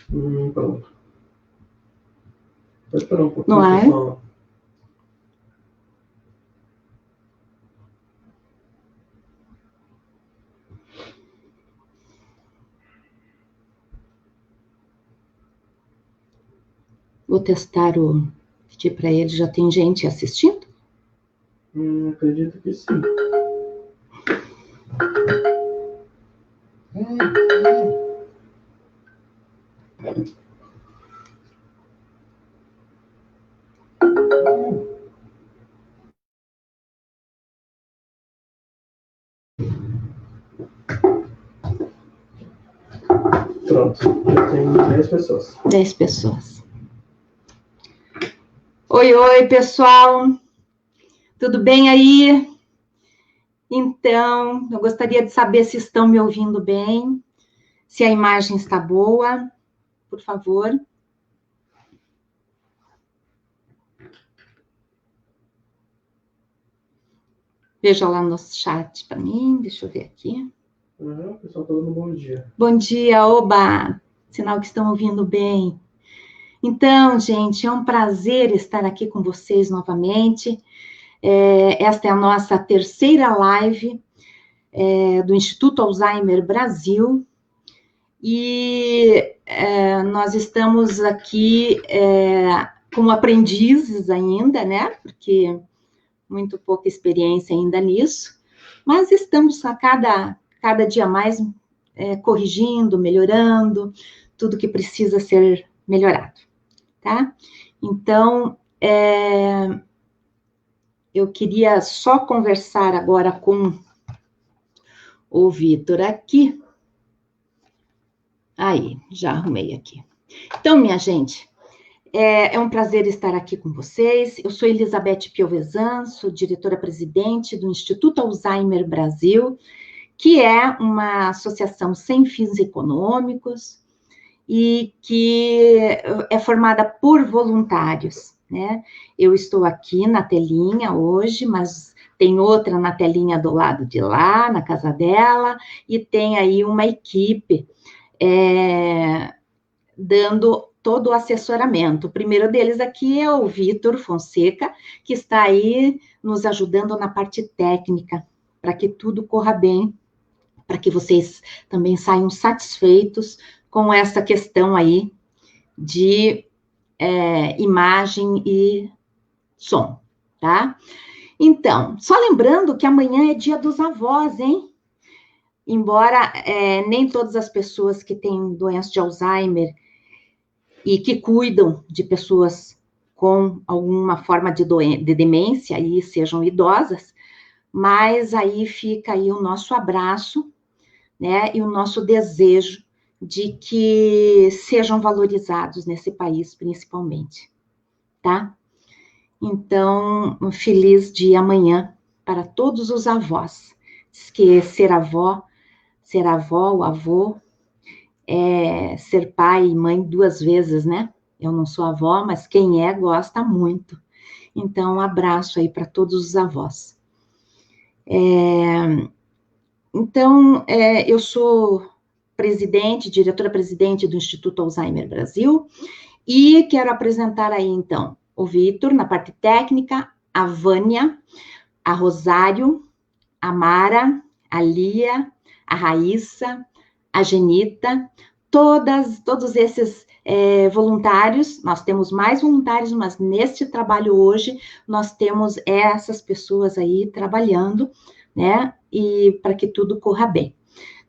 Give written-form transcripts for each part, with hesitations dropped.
Pronto. Pode esperar um pouquinho, No ar. pessoal. Vou testar o... Pedir para ele, já tem gente assistindo? Acredito que sim. Pronto, já tem 10 pessoas. 10 pessoas. Oi, pessoal. Tudo bem aí? Então, eu gostaria de saber se estão me ouvindo bem, se a imagem está boa, por favor. Veja lá no chat para mim, deixa eu ver aqui. Pessoal, todo mundo bom dia. Bom dia, oba! Sinal que estão ouvindo bem. Então, gente, é um prazer estar aqui com vocês novamente. Esta é a nossa terceira live do Instituto Alzheimer Brasil. E nós estamos aqui como aprendizes ainda, né? Porque muito pouca experiência ainda nisso. Mas estamos a cada dia mais corrigindo, melhorando, tudo que precisa ser melhorado, tá? Então, eu queria só conversar agora com o Vitor aqui. Aí, já arrumei aqui. Então, minha gente, é um prazer estar aqui com vocês. Eu sou Elizabeth Piovesan, sou diretora-presidente do Instituto Alzheimer Brasil, que é uma associação sem fins econômicos e que é formada por voluntários, né? Eu estou aqui na telinha hoje, mas tem outra na telinha do lado de lá, na casa dela, e tem aí uma equipe dando todo o assessoramento. O primeiro deles aqui é o Vitor Fonseca, que está aí nos ajudando na parte técnica, para que tudo corra bem, para que vocês também saiam satisfeitos com essa questão aí de imagem e som, tá? Então, só lembrando que amanhã é dia dos avós, hein? Embora nem todas as pessoas que têm doença de Alzheimer e que cuidam de pessoas com alguma forma de demência e sejam idosas, mas aí fica aí o nosso abraço, né, e o nosso desejo de que sejam valorizados nesse país, principalmente, tá? Então, um feliz dia amanhã para todos os avós. Diz que ser avó, o avô, é ser pai e mãe duas vezes, né? Eu não sou avó, mas quem é gosta muito. Então, um abraço aí para todos os avós. Então, eu sou diretora-presidente do Instituto Alzheimer Brasil, e quero apresentar aí, então, o Vitor, na parte técnica, a Vânia, a Rosário, a Mara, a Lia, a Raíssa, a Genita, todos esses voluntários. Nós temos mais voluntários, mas neste trabalho hoje, nós temos essas pessoas aí trabalhando, né, e para que tudo corra bem.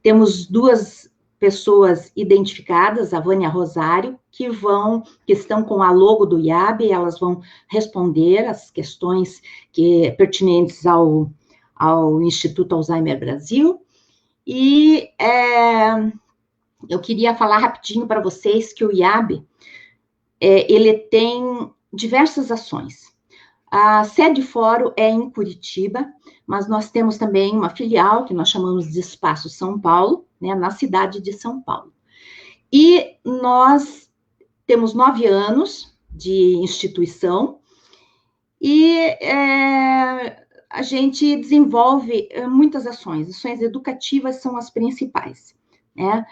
Temos duas pessoas identificadas, a Vânia e a Rosário, que estão com a logo do IAB, elas vão responder as questões pertinentes ao Instituto Alzheimer Brasil. E eu queria falar rapidinho para vocês que o IAB, ele tem diversas ações. A sede fórum é em Curitiba, mas nós temos também uma filial, que nós chamamos de Espaço São Paulo, né, na cidade de São Paulo. E nós temos 9 anos de instituição, e a gente desenvolve muitas ações educativas são as principais, né?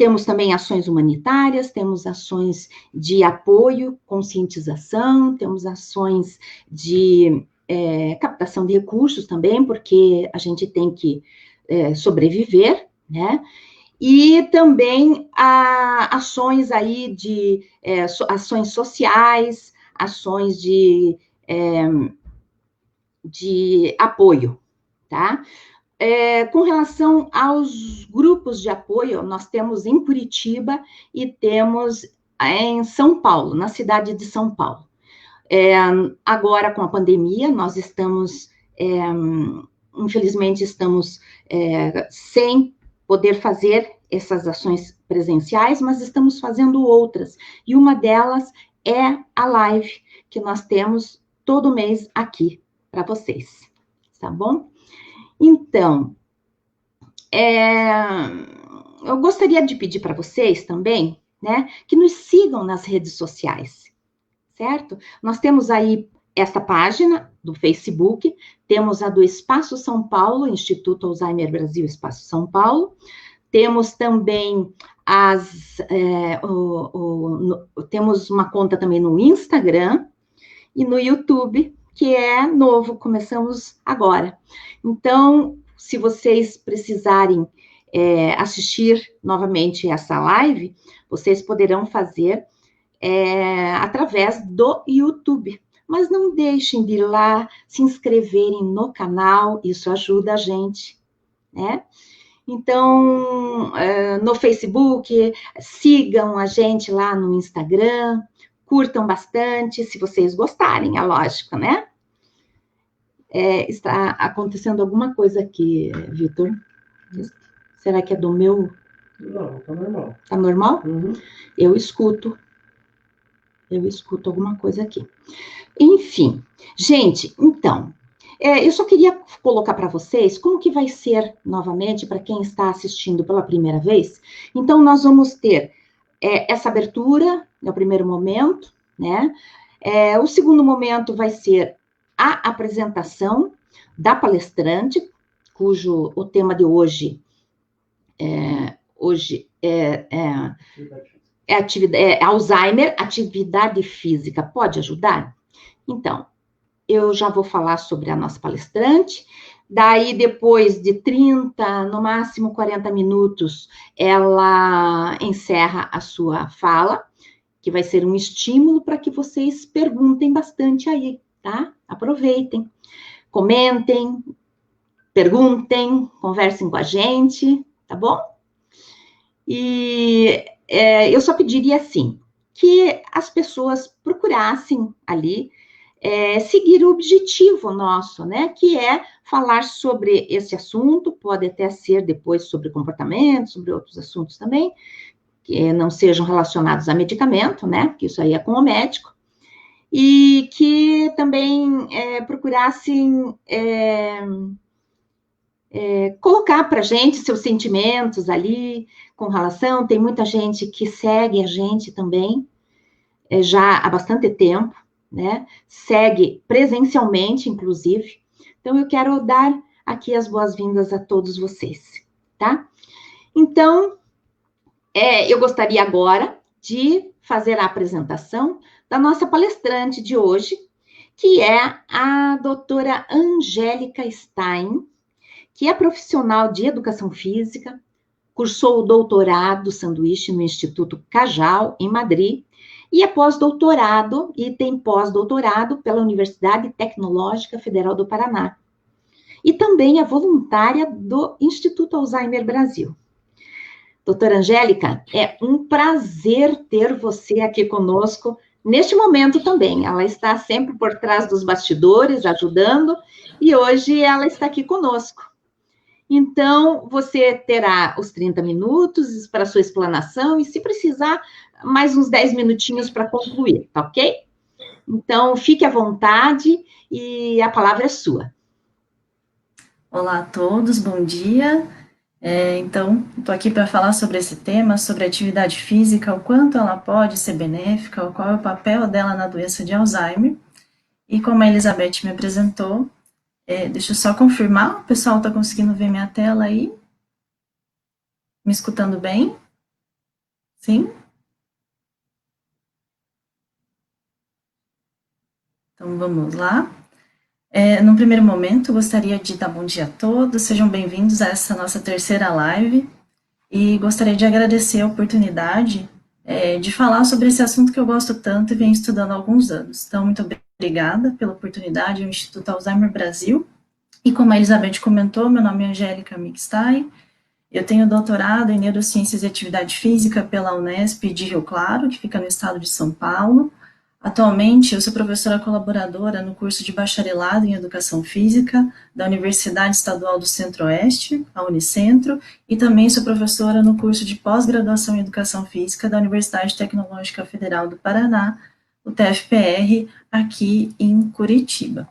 temos também ações humanitárias, temos ações de apoio, conscientização, temos ações de captação de recursos também, porque a gente tem que sobreviver, né? E também ações aí de ações sociais, ações de apoio, tá? Com relação aos grupos de apoio, nós temos em Curitiba e temos em São Paulo, na cidade de São Paulo. Agora, com a pandemia, nós estamos, infelizmente, estamos sem poder fazer essas ações presenciais, mas estamos fazendo outras. E uma delas é a live que nós temos todo mês aqui para vocês, tá bom? Então, eu gostaria de pedir para vocês também, né, que nos sigam nas redes sociais, certo? Nós temos aí esta página do Facebook, temos a do Espaço São Paulo, Instituto Alzheimer Brasil Espaço São Paulo, temos também temos uma conta também no Instagram e no YouTube, que é novo, começamos agora. Então, se vocês precisarem assistir novamente essa live, vocês poderão fazer através do YouTube. Mas não deixem de ir lá, se inscreverem no canal, isso ajuda a gente, né? Então, no Facebook, sigam a gente lá no Instagram, curtam bastante, se vocês gostarem, é lógico, né? Está acontecendo alguma coisa aqui, Vitor? Será que é do meu? Não, tá normal. Tá normal? Uhum. Eu escuto alguma coisa aqui. Enfim, gente, então, eu só queria colocar para vocês como que vai ser, novamente, para quem está assistindo pela primeira vez. Então, nós vamos ter essa abertura, no primeiro momento, né? O segundo momento vai ser a apresentação da palestrante, cujo o tema de hoje é Alzheimer, atividade física pode ajudar? Então, eu já vou falar sobre a nossa palestrante, daí depois de 30, no máximo 40 minutos, ela encerra a sua fala, que vai ser um estímulo para que vocês perguntem bastante aí, tá? Aproveitem, comentem, perguntem, conversem com a gente, tá bom? E eu só pediria, assim, que as pessoas procurassem ali seguir o objetivo nosso, né? Que é falar sobre esse assunto, pode até ser depois sobre comportamento, sobre outros assuntos também, que não sejam relacionados a medicamento, né? Porque isso aí é com o médico. E que também procurassem colocar para a gente seus sentimentos ali, com relação, tem muita gente que segue a gente também, já há bastante tempo, né? Segue presencialmente, inclusive. Então, eu quero dar aqui as boas-vindas a todos vocês, tá? Então, eu gostaria agora de fazer a apresentação da nossa palestrante de hoje, que é a doutora Angélica Stein, que é profissional de educação física, cursou o doutorado sanduíche no Instituto Cajal, em Madrid, e é pós-doutorado, e tem pós-doutorado pela Universidade Tecnológica Federal do Paraná. E também é voluntária do Instituto Alzheimer Brasil. Doutora Angélica, é um prazer ter você aqui conosco neste momento também. Ela está sempre por trás dos bastidores, ajudando, e hoje ela está aqui conosco. Então, você terá os 30 minutos para sua explanação e, se precisar, mais uns 10 minutinhos para concluir, tá ok? Então, fique à vontade e a palavra é sua. Olá a todos, bom dia. Então, estou aqui para falar sobre esse tema, sobre a atividade física, o quanto ela pode ser benéfica, qual é o papel dela na doença de Alzheimer. E como a Elizabeth me apresentou, deixa eu só confirmar, o pessoal está conseguindo ver minha tela aí? Me escutando bem? Sim? Então, vamos lá. Num primeiro momento, gostaria de dar bom dia a todos, sejam bem-vindos a essa nossa terceira live, e gostaria de agradecer a oportunidade de falar sobre esse assunto que eu gosto tanto e venho estudando há alguns anos. Então, muito obrigada pela oportunidade, o Instituto Alzheimer Brasil, e como a Elizabeth comentou, meu nome é Angélica Mixtai, eu tenho doutorado em Neurociências e Atividade Física pela Unesp de Rio Claro, que fica no estado de São Paulo. Atualmente, eu sou professora colaboradora no curso de bacharelado em Educação Física da Universidade Estadual do Centro-Oeste, a Unicentro, e também sou professora no curso de pós-graduação em Educação Física da Universidade Tecnológica Federal do Paraná, o TFPR, aqui em Curitiba.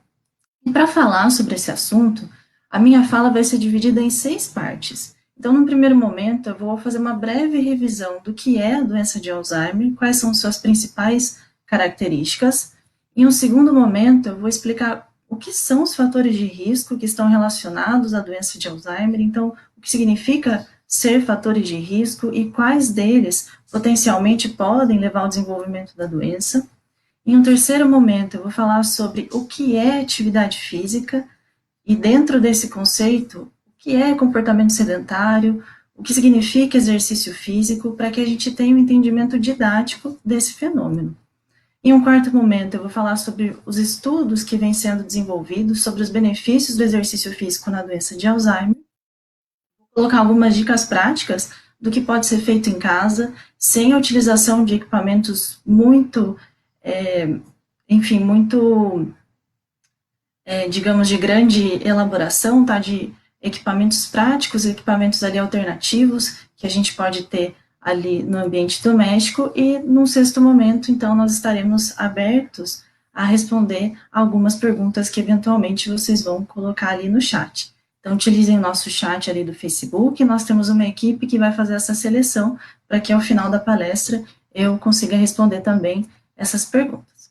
E para falar sobre esse assunto, a minha fala vai ser dividida em 6 partes. Então, num primeiro momento, eu vou fazer uma breve revisão do que é a doença de Alzheimer, quais são suas principais características. Em um segundo momento, eu vou explicar o que são os fatores de risco que estão relacionados à doença de Alzheimer, então, o que significa ser fatores de risco e quais deles potencialmente podem levar ao desenvolvimento da doença. Em um terceiro momento, eu vou falar sobre o que é atividade física e, dentro desse conceito, o que é comportamento sedentário, o que significa exercício físico, para que a gente tenha um entendimento didático desse fenômeno. Em um quarto momento, eu vou falar sobre os estudos que vêm sendo desenvolvidos sobre os benefícios do exercício físico na doença de Alzheimer. Vou colocar algumas dicas práticas do que pode ser feito em casa, sem a utilização de equipamentos muito, digamos, de grande elaboração, tá? De equipamentos práticos, equipamentos ali alternativos, que a gente pode ter ali no ambiente doméstico, e num sexto momento, então, nós estaremos abertos a responder algumas perguntas que eventualmente vocês vão colocar ali no chat. Então, utilizem o nosso chat ali do Facebook, nós temos uma equipe que vai fazer essa seleção, para que ao final da palestra eu consiga responder também essas perguntas.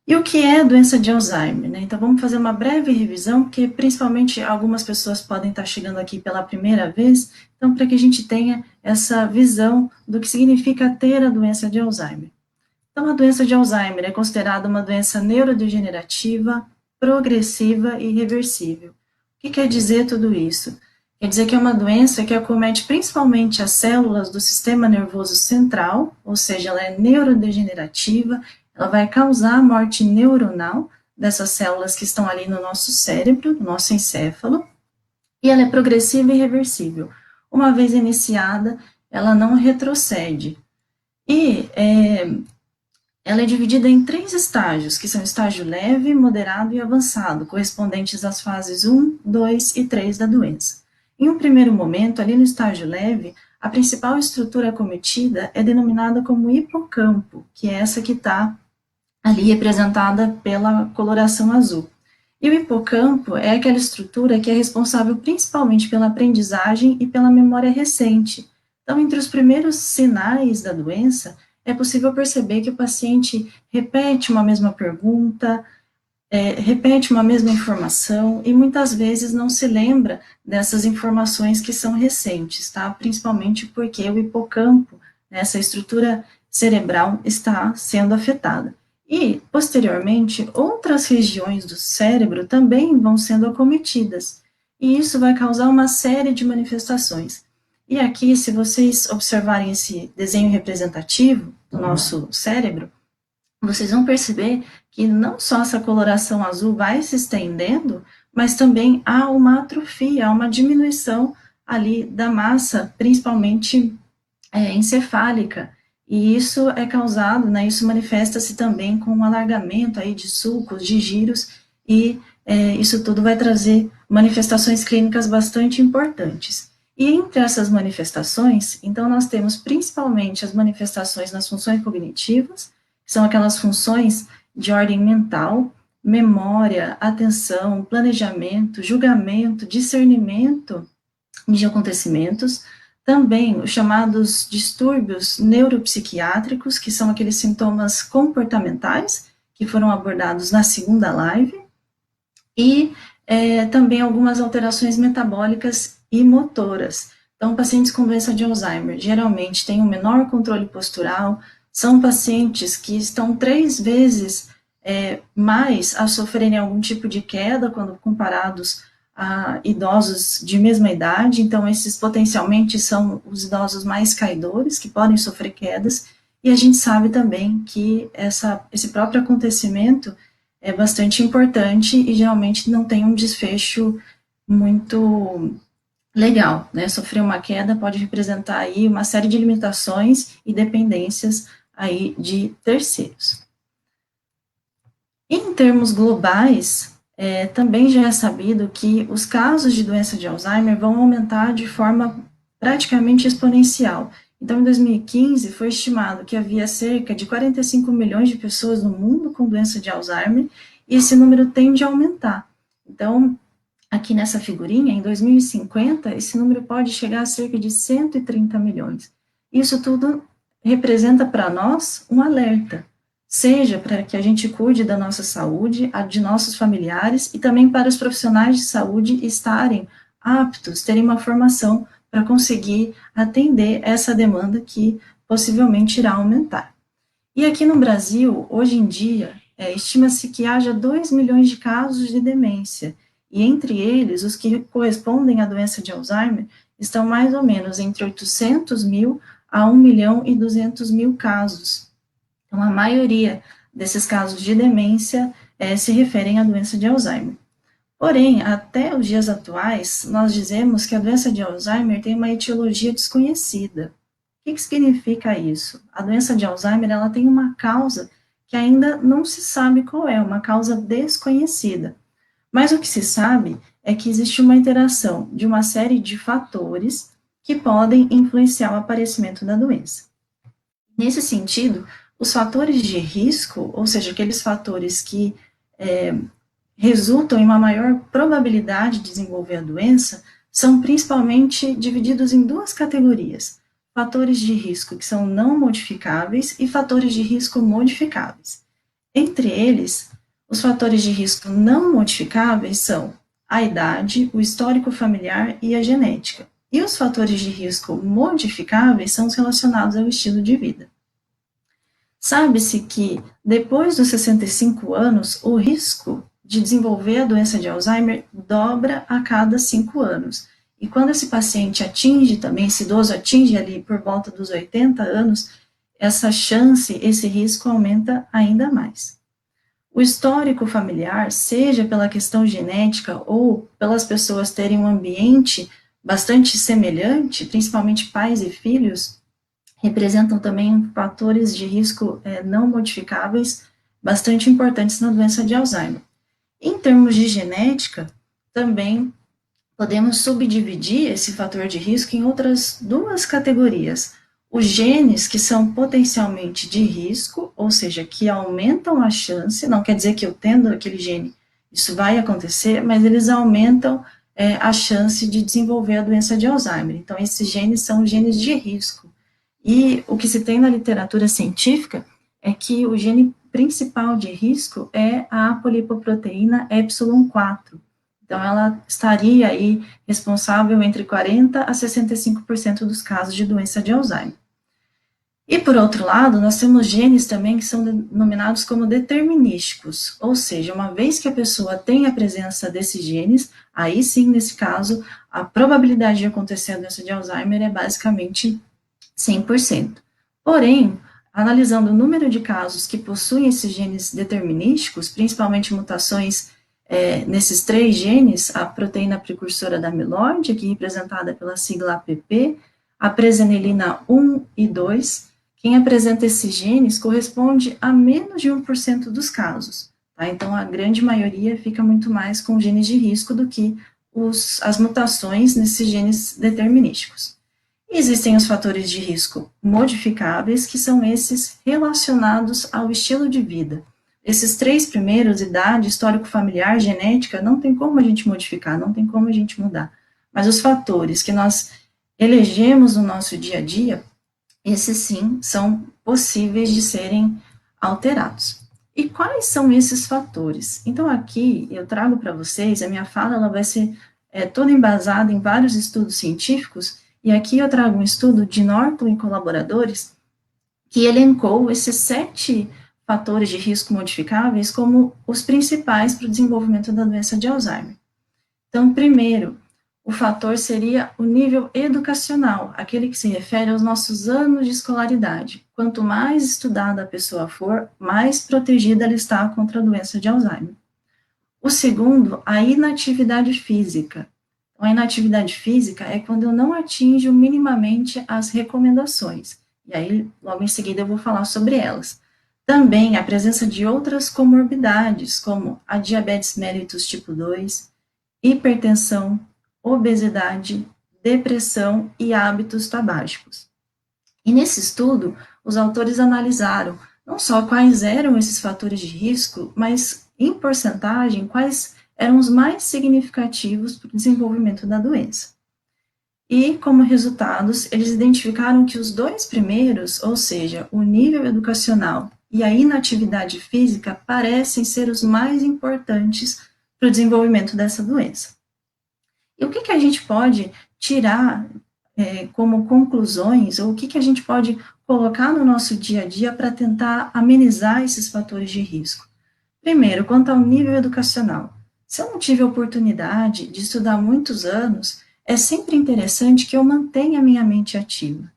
E o que é a doença de Alzheimer, né? Então, vamos fazer uma breve revisão, porque principalmente algumas pessoas podem estar chegando aqui pela primeira vez, então, para que a gente tenha essa visão do que significa ter a doença de Alzheimer. Então, a doença de Alzheimer é considerada uma doença neurodegenerativa, progressiva e irreversível. O que quer dizer tudo isso? Quer dizer que é uma doença que acomete principalmente as células do sistema nervoso central, ou seja, ela é neurodegenerativa, ela vai causar a morte neuronal dessas células que estão ali no nosso cérebro, no nosso encéfalo, e ela é progressiva e irreversível. Uma vez iniciada, ela não retrocede. E ela é dividida em 3 estágios, que são estágio leve, moderado e avançado, correspondentes às fases 1, 2 e 3 da doença. Em um primeiro momento, ali no estágio leve, a principal estrutura acometida é denominada como hipocampo, que é essa que está ali representada pela coloração azul. E o hipocampo é aquela estrutura que é responsável principalmente pela aprendizagem e pela memória recente. Então, entre os primeiros sinais da doença, é possível perceber que o paciente repete uma mesma pergunta, repete uma mesma informação e muitas vezes não se lembra dessas informações que são recentes, tá? Principalmente porque o hipocampo, essa estrutura cerebral, está sendo afetada. E, posteriormente, outras regiões do cérebro também vão sendo acometidas, e isso vai causar uma série de manifestações. E aqui, se vocês observarem esse desenho representativo do nosso cérebro, vocês vão perceber que não só essa coloração azul vai se estendendo, mas também há uma atrofia, há uma diminuição ali da massa, principalmente encefálica, e isso é causado, né, isso manifesta-se também com um alargamento aí de sulcos, de giros, e isso tudo vai trazer manifestações clínicas bastante importantes. E entre essas manifestações, então nós temos principalmente as manifestações nas funções cognitivas, que são aquelas funções de ordem mental, memória, atenção, planejamento, julgamento, discernimento de acontecimentos. Também os chamados distúrbios neuropsiquiátricos, que são aqueles sintomas comportamentais, que foram abordados na segunda live, e também algumas alterações metabólicas e motoras. Então, pacientes com doença de Alzheimer geralmente têm um menor controle postural, são pacientes que estão 3 vezes mais a sofrerem algum tipo de queda quando comparados a idosos de mesma idade. Então, esses potencialmente são os idosos mais caidores, que podem sofrer quedas, e a gente sabe também que esse próprio acontecimento é bastante importante e geralmente não tem um desfecho muito legal, né? Sofrer uma queda pode representar aí uma série de limitações e dependências aí de terceiros. Em termos globais, também já é sabido que os casos de doença de Alzheimer vão aumentar de forma praticamente exponencial. Então, em 2015, foi estimado que havia cerca de 45 milhões de pessoas no mundo com doença de Alzheimer, e esse número tende a aumentar. Então, aqui nessa figurinha, em 2050, esse número pode chegar a cerca de 130 milhões. Isso tudo representa para nós um alerta, seja para que a gente cuide da nossa saúde, a de nossos familiares, e também para os profissionais de saúde estarem aptos, terem uma formação para conseguir atender essa demanda que possivelmente irá aumentar. E aqui no Brasil, hoje em dia, estima-se que haja 2 milhões de casos de demência, e entre eles, os que correspondem à doença de Alzheimer estão mais ou menos entre 800 mil a 1 milhão e 200 mil casos. Então, a maioria desses casos de demência se referem à doença de Alzheimer. Porém, até os dias atuais, nós dizemos que a doença de Alzheimer tem uma etiologia desconhecida. O que significa isso? A doença de Alzheimer, ela tem uma causa que ainda não se sabe qual é, uma causa desconhecida. Mas o que se sabe é que existe uma interação de uma série de fatores que podem influenciar o aparecimento da doença. Nesse sentido, os fatores de risco, ou seja, aqueles fatores que resultam em uma maior probabilidade de desenvolver a doença, são principalmente divididos em 2 categorias: fatores de risco que são não modificáveis e fatores de risco modificáveis. Entre eles, os fatores de risco não modificáveis são a idade, o histórico familiar e a genética. E os fatores de risco modificáveis são os relacionados ao estilo de vida. Sabe-se que, depois dos 65 anos, o risco de desenvolver a doença de Alzheimer dobra a cada 5 anos. E quando esse paciente atinge também, esse idoso atinge ali por volta dos 80 anos, essa chance, esse risco aumenta ainda mais. O histórico familiar, seja pela questão genética ou pelas pessoas terem um ambiente bastante semelhante, principalmente pais e filhos, representam também fatores de risco não modificáveis bastante importantes na doença de Alzheimer. Em termos de genética, também podemos subdividir esse fator de risco em outras 2 categorias. Os genes que são potencialmente de risco, ou seja, que aumentam a chance, não quer dizer que eu tendo aquele gene, isso vai acontecer, mas eles aumentam a chance de desenvolver a doença de Alzheimer. Então, esses genes são genes de risco. E o que se tem na literatura científica é que o gene principal de risco é a apolipoproteína ε4. Então, ela estaria aí responsável entre 40% a 65% dos casos de doença de Alzheimer. E, por outro lado, nós temos genes também que são denominados como determinísticos, ou seja, uma vez que a pessoa tem a presença desses genes, aí sim, nesse caso, a probabilidade de acontecer a doença de Alzheimer é basicamente 100%. Porém, analisando o número de casos que possuem esses genes determinísticos, principalmente mutações nesses 3 genes, a proteína precursora da amiloide, aqui representada pela sigla APP, a presenilina 1 e 2, quem apresenta esses genes corresponde a menos de 1% dos casos. Tá? Então, a grande maioria fica muito mais com genes de risco do que as mutações nesses genes determinísticos. Existem os fatores de risco modificáveis, que são esses relacionados ao estilo de vida. Esses 3 primeiros, idade, histórico familiar, genética, não tem como a gente modificar, não tem como a gente mudar. Mas os fatores que nós elegemos no nosso dia a dia, esses sim são possíveis de serem alterados. E quais são esses fatores? Então aqui eu trago para vocês, a minha fala ela vai ser toda embasada em vários estudos científicos, E aqui eu trago um estudo de Norton e colaboradores que elencou esses 7 fatores de risco modificáveis como os principais para o desenvolvimento da doença de Alzheimer. Então, primeiro, o fator seria o nível educacional, aquele que se refere aos nossos anos de escolaridade. Quanto mais estudada a pessoa for, mais protegida ela está contra a doença de Alzheimer. O segundo, a inatividade física. Então, a inatividade física é quando eu não atinjo minimamente as recomendações. E aí, logo em seguida, eu vou falar sobre elas. Também a presença de outras comorbidades, como a diabetes mellitus tipo 2, hipertensão, obesidade, depressão e hábitos tabágicos. E nesse estudo, os autores analisaram não só quais eram esses fatores de risco, mas, em porcentagem, quais eram os mais significativos para o desenvolvimento da doença. E, como resultados, eles identificaram que os 2 primeiros, ou seja, o nível educacional e a inatividade física, parecem ser os mais importantes para o desenvolvimento dessa doença. E o que a gente pode tirar como conclusões, ou o que a gente pode colocar no nosso dia a dia para tentar amenizar esses fatores de risco? Primeiro, quanto ao nível educacional. Se eu não tive a oportunidade de estudar muitos anos, é sempre interessante que eu mantenha a minha mente ativa.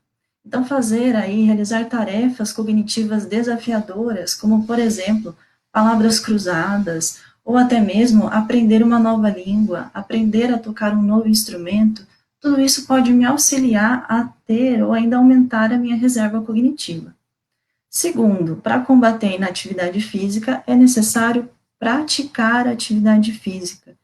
Então, realizar tarefas cognitivas desafiadoras, como, por exemplo, palavras cruzadas, ou até mesmo aprender uma nova língua, aprender a tocar um novo instrumento, tudo isso pode me auxiliar a ter ou ainda aumentar a minha reserva cognitiva. Segundo, para combater a inatividade física, é necessário praticar atividade física.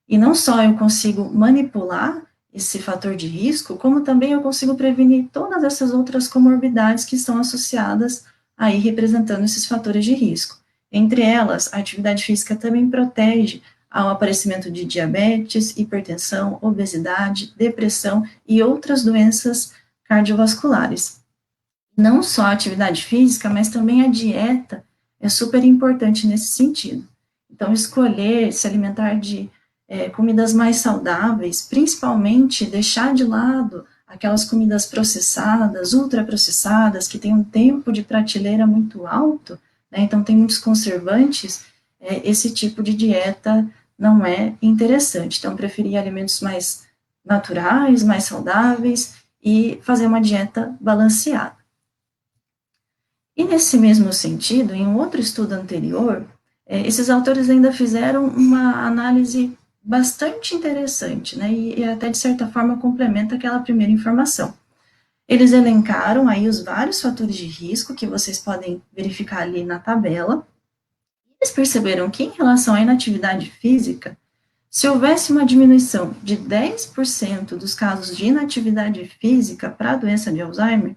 E não só eu consigo manipular esse fator de risco, como também eu consigo prevenir todas essas outras comorbidades que estão associadas aí representando esses fatores de risco. Entre elas, a atividade física também protege ao aparecimento de diabetes, hipertensão, obesidade, depressão e outras doenças cardiovasculares. Não só a atividade física, mas também a dieta é super importante nesse sentido. Então, escolher se alimentar de comidas mais saudáveis, principalmente deixar de lado aquelas comidas processadas, ultraprocessadas, que têm um tempo de prateleira muito alto, né, então tem muitos conservantes, esse tipo de dieta não é interessante. Então, preferir alimentos mais naturais, mais saudáveis e fazer uma dieta balanceada. E nesse mesmo sentido, em um outro estudo anterior, esses autores ainda fizeram uma análise bastante interessante, né, e até de certa forma complementa aquela primeira informação. Eles elencaram aí os vários fatores de risco que vocês podem verificar ali na tabela. Eles perceberam que em relação à inatividade física, se houvesse uma diminuição de 10% dos casos de inatividade física para a doença de Alzheimer,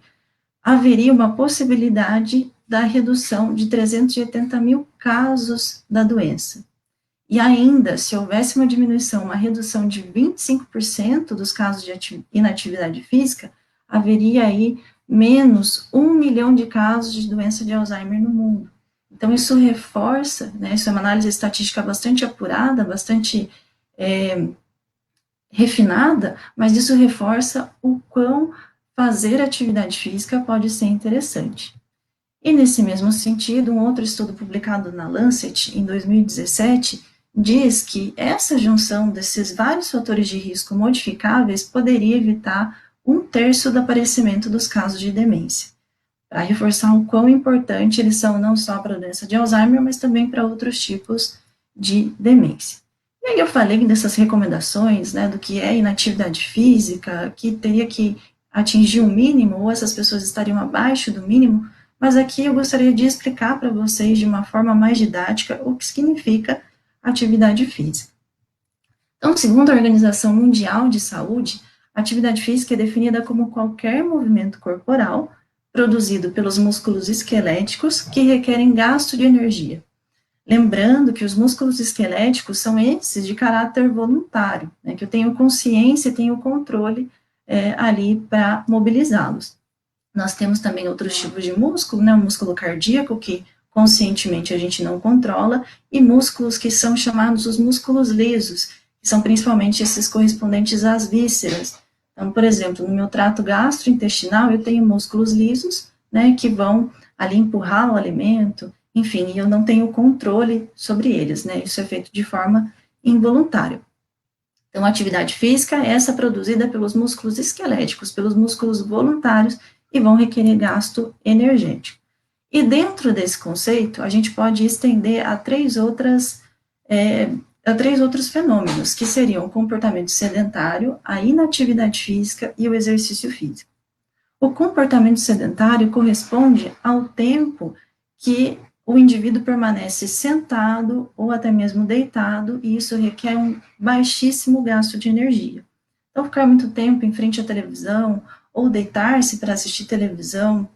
haveria uma possibilidade da redução de 380 mil casos da doença. E ainda, se houvesse uma diminuição, uma redução de 25% dos casos de inatividade física, haveria aí menos 1 milhão de casos de doença de Alzheimer no mundo. Então, isso reforça, né, isso é uma análise estatística bastante apurada, bastante refinada, mas isso reforça o quão fazer atividade física pode ser interessante. E nesse mesmo sentido, um outro estudo publicado na Lancet, em 2017, diz que essa junção desses vários fatores de risco modificáveis poderia evitar 1/3 do aparecimento dos casos de demência, para reforçar o quão importante eles são não só para a doença de Alzheimer, mas também para outros tipos de demência. E aí eu falei dessas recomendações, né, do que é inatividade física, que teria que atingir o mínimo, ou essas pessoas estariam abaixo do mínimo, mas aqui eu gostaria de explicar para vocês de uma forma mais didática o que significa atividade física. Então, segundo a Organização Mundial de Saúde, a atividade física é definida como qualquer movimento corporal produzido pelos músculos esqueléticos que requerem gasto de energia. Lembrando que os músculos esqueléticos são esses de caráter voluntário, né, que eu tenho consciência e tenho controle ali para mobilizá-los. Nós temos também outros tipos de músculo, né, o músculo cardíaco, que conscientemente a gente não controla, e músculos que são chamados os músculos lisos, que são principalmente esses correspondentes às vísceras, Então, por exemplo, no meu trato gastrointestinal, eu tenho músculos lisos, né, que vão ali empurrar o alimento, enfim, e eu não tenho controle sobre eles, né, isso é feito de forma involuntária. Então, a atividade física é essa produzida pelos músculos esqueléticos, pelos músculos voluntários, e vão requerer gasto energético. E dentro desse conceito, a gente pode estender a três outros fenômenos, que seriam o comportamento sedentário, a inatividade física e o exercício físico. O comportamento sedentário corresponde ao tempo que o indivíduo permanece sentado ou até mesmo deitado, e isso requer um baixíssimo gasto de energia. Então, ficar muito tempo em frente à televisão, ou deitar-se para assistir televisão,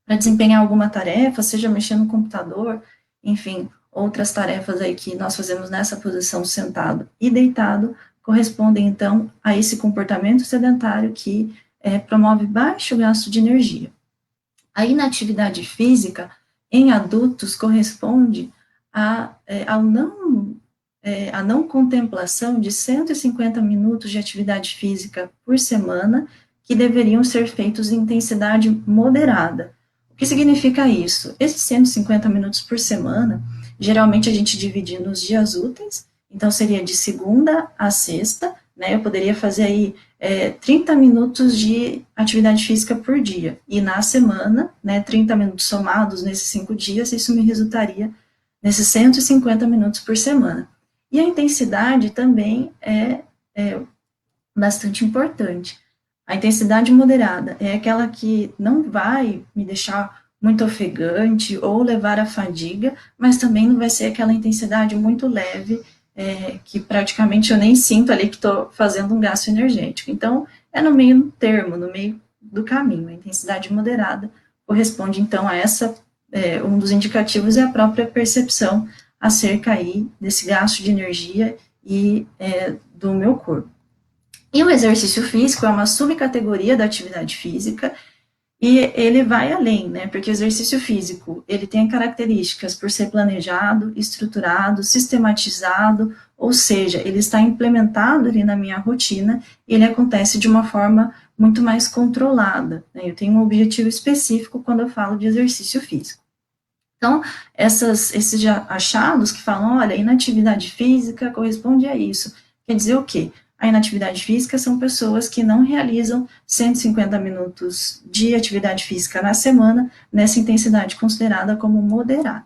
para desempenhar alguma tarefa, seja mexer no computador, enfim, outras tarefas aí que nós fazemos nessa posição sentado e deitado, correspondem, então, a esse comportamento sedentário que promove baixo gasto de energia. A inatividade física em adultos corresponde a não contemplação de 150 minutos de atividade física por semana, que deveriam ser feitos em intensidade moderada. O que significa isso? Esses 150 minutos por semana, geralmente a gente divide nos dias úteis, então seria de segunda a sexta, né, eu poderia fazer aí 30 minutos de atividade física por dia, e na semana, né, 30 minutos somados nesses 5 dias, isso me resultaria nesses 150 minutos por semana. E a intensidade também é bastante importante. A intensidade moderada é aquela que não vai me deixar muito ofegante ou levar à fadiga, mas também não vai ser aquela intensidade muito leve, que praticamente eu nem sinto ali que estou fazendo um gasto energético. Então, é no meio termo, no meio do caminho. A intensidade moderada corresponde, então, a essa, um dos indicativos é a própria percepção acerca aí desse gasto de energia e do meu corpo. E o exercício físico é uma subcategoria da atividade física, e ele vai além, né, porque o exercício físico, ele tem características por ser planejado, estruturado, sistematizado, ou seja, ele está implementado ali na minha rotina, e ele acontece de uma forma muito mais controlada, né, eu tenho um objetivo específico quando eu falo de exercício físico. Então, esses achados que falam, olha, inatividade física corresponde a isso, quer dizer o quê? A inatividade física são pessoas que não realizam 150 minutos de atividade física na semana, nessa intensidade considerada como moderada.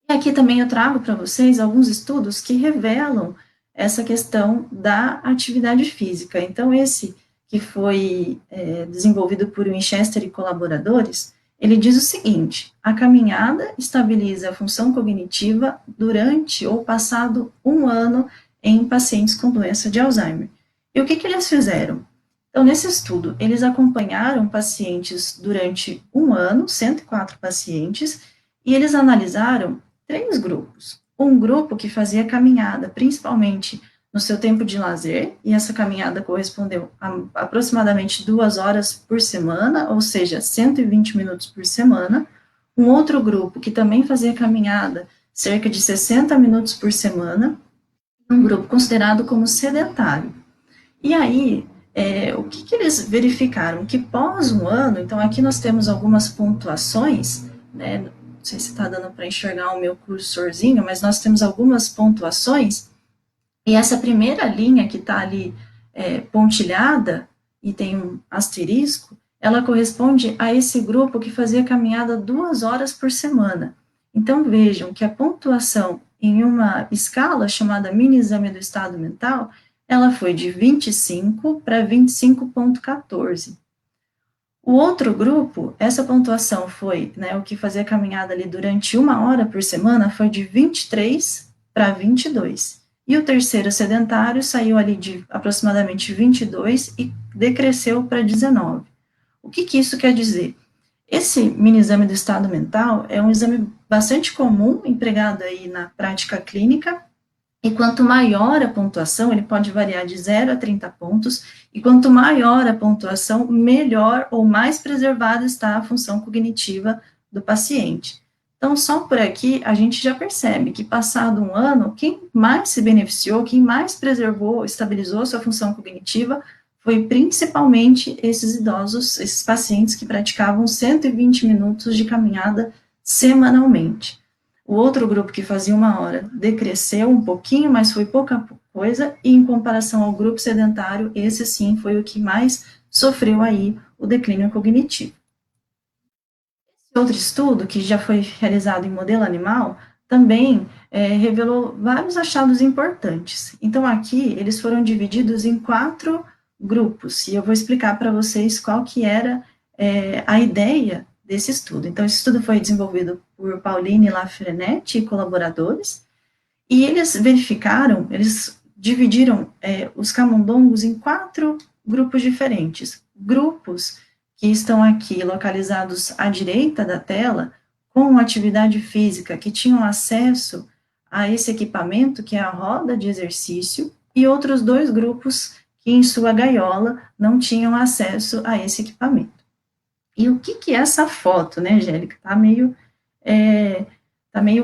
E aqui também eu trago para vocês alguns estudos que revelam essa questão da atividade física. Então, esse que foi desenvolvido por Winchester e colaboradores, ele diz o seguinte: a caminhada estabiliza a função cognitiva durante ou passado 1 ano em pacientes com doença de Alzheimer. E o que eles fizeram? Então, nesse estudo, eles acompanharam pacientes durante 1 ano, 104 pacientes, e eles analisaram 3 grupos. Um grupo que fazia caminhada, principalmente no seu tempo de lazer, e essa caminhada correspondeu a aproximadamente 2 horas por semana, ou seja, 120 minutos por semana. Um outro grupo que também fazia caminhada, cerca de 60 minutos por semana, um grupo considerado como sedentário. E aí, o que eles verificaram? Que pós 1 ano, então aqui nós temos algumas pontuações, né, não sei se está dando para enxergar o meu cursorzinho, mas nós temos algumas pontuações, e essa primeira linha que está ali pontilhada, e tem um asterisco, ela corresponde a esse grupo que fazia caminhada 2 horas por semana. Então vejam que a pontuação em uma escala chamada mini exame do estado mental, ela foi de 25 para 25,14. O outro grupo, essa pontuação foi, né, o que fazia caminhada ali durante 1 hora por semana, foi de 23 para 22. E o terceiro sedentário saiu ali de aproximadamente 22 e decresceu para 19. O que isso quer dizer? Esse mini exame do estado mental é um exame bastante comum, empregado aí na prática clínica, e quanto maior a pontuação, ele pode variar de 0 a 30 pontos, e quanto maior a pontuação, melhor ou mais preservada está a função cognitiva do paciente. Então, só por aqui, a gente já percebe que, passado 1 ano, quem mais se beneficiou, quem mais preservou, estabilizou sua função cognitiva, foi principalmente esses idosos, esses pacientes que praticavam 120 minutos de caminhada semanalmente. O outro grupo que fazia 1 hora decresceu um pouquinho, mas foi pouca coisa, e em comparação ao grupo sedentário, esse sim foi o que mais sofreu aí o declínio cognitivo. Outro estudo, que já foi realizado em modelo animal, também revelou vários achados importantes. Então, aqui, eles foram divididos em 4 grupos, e eu vou explicar para vocês qual que era a ideia desse estudo. Então, esse estudo foi desenvolvido por Pauline Lafrenette e colaboradores, e eles verificaram, eles dividiram os camundongos em 4 grupos diferentes. Grupos que estão aqui localizados à direita da tela, com atividade física, que tinham acesso a esse equipamento, que é a roda de exercício, e outros 2 grupos que, em sua gaiola, não tinham acesso a esse equipamento. E o que é essa foto, né, Angélica? Tá meio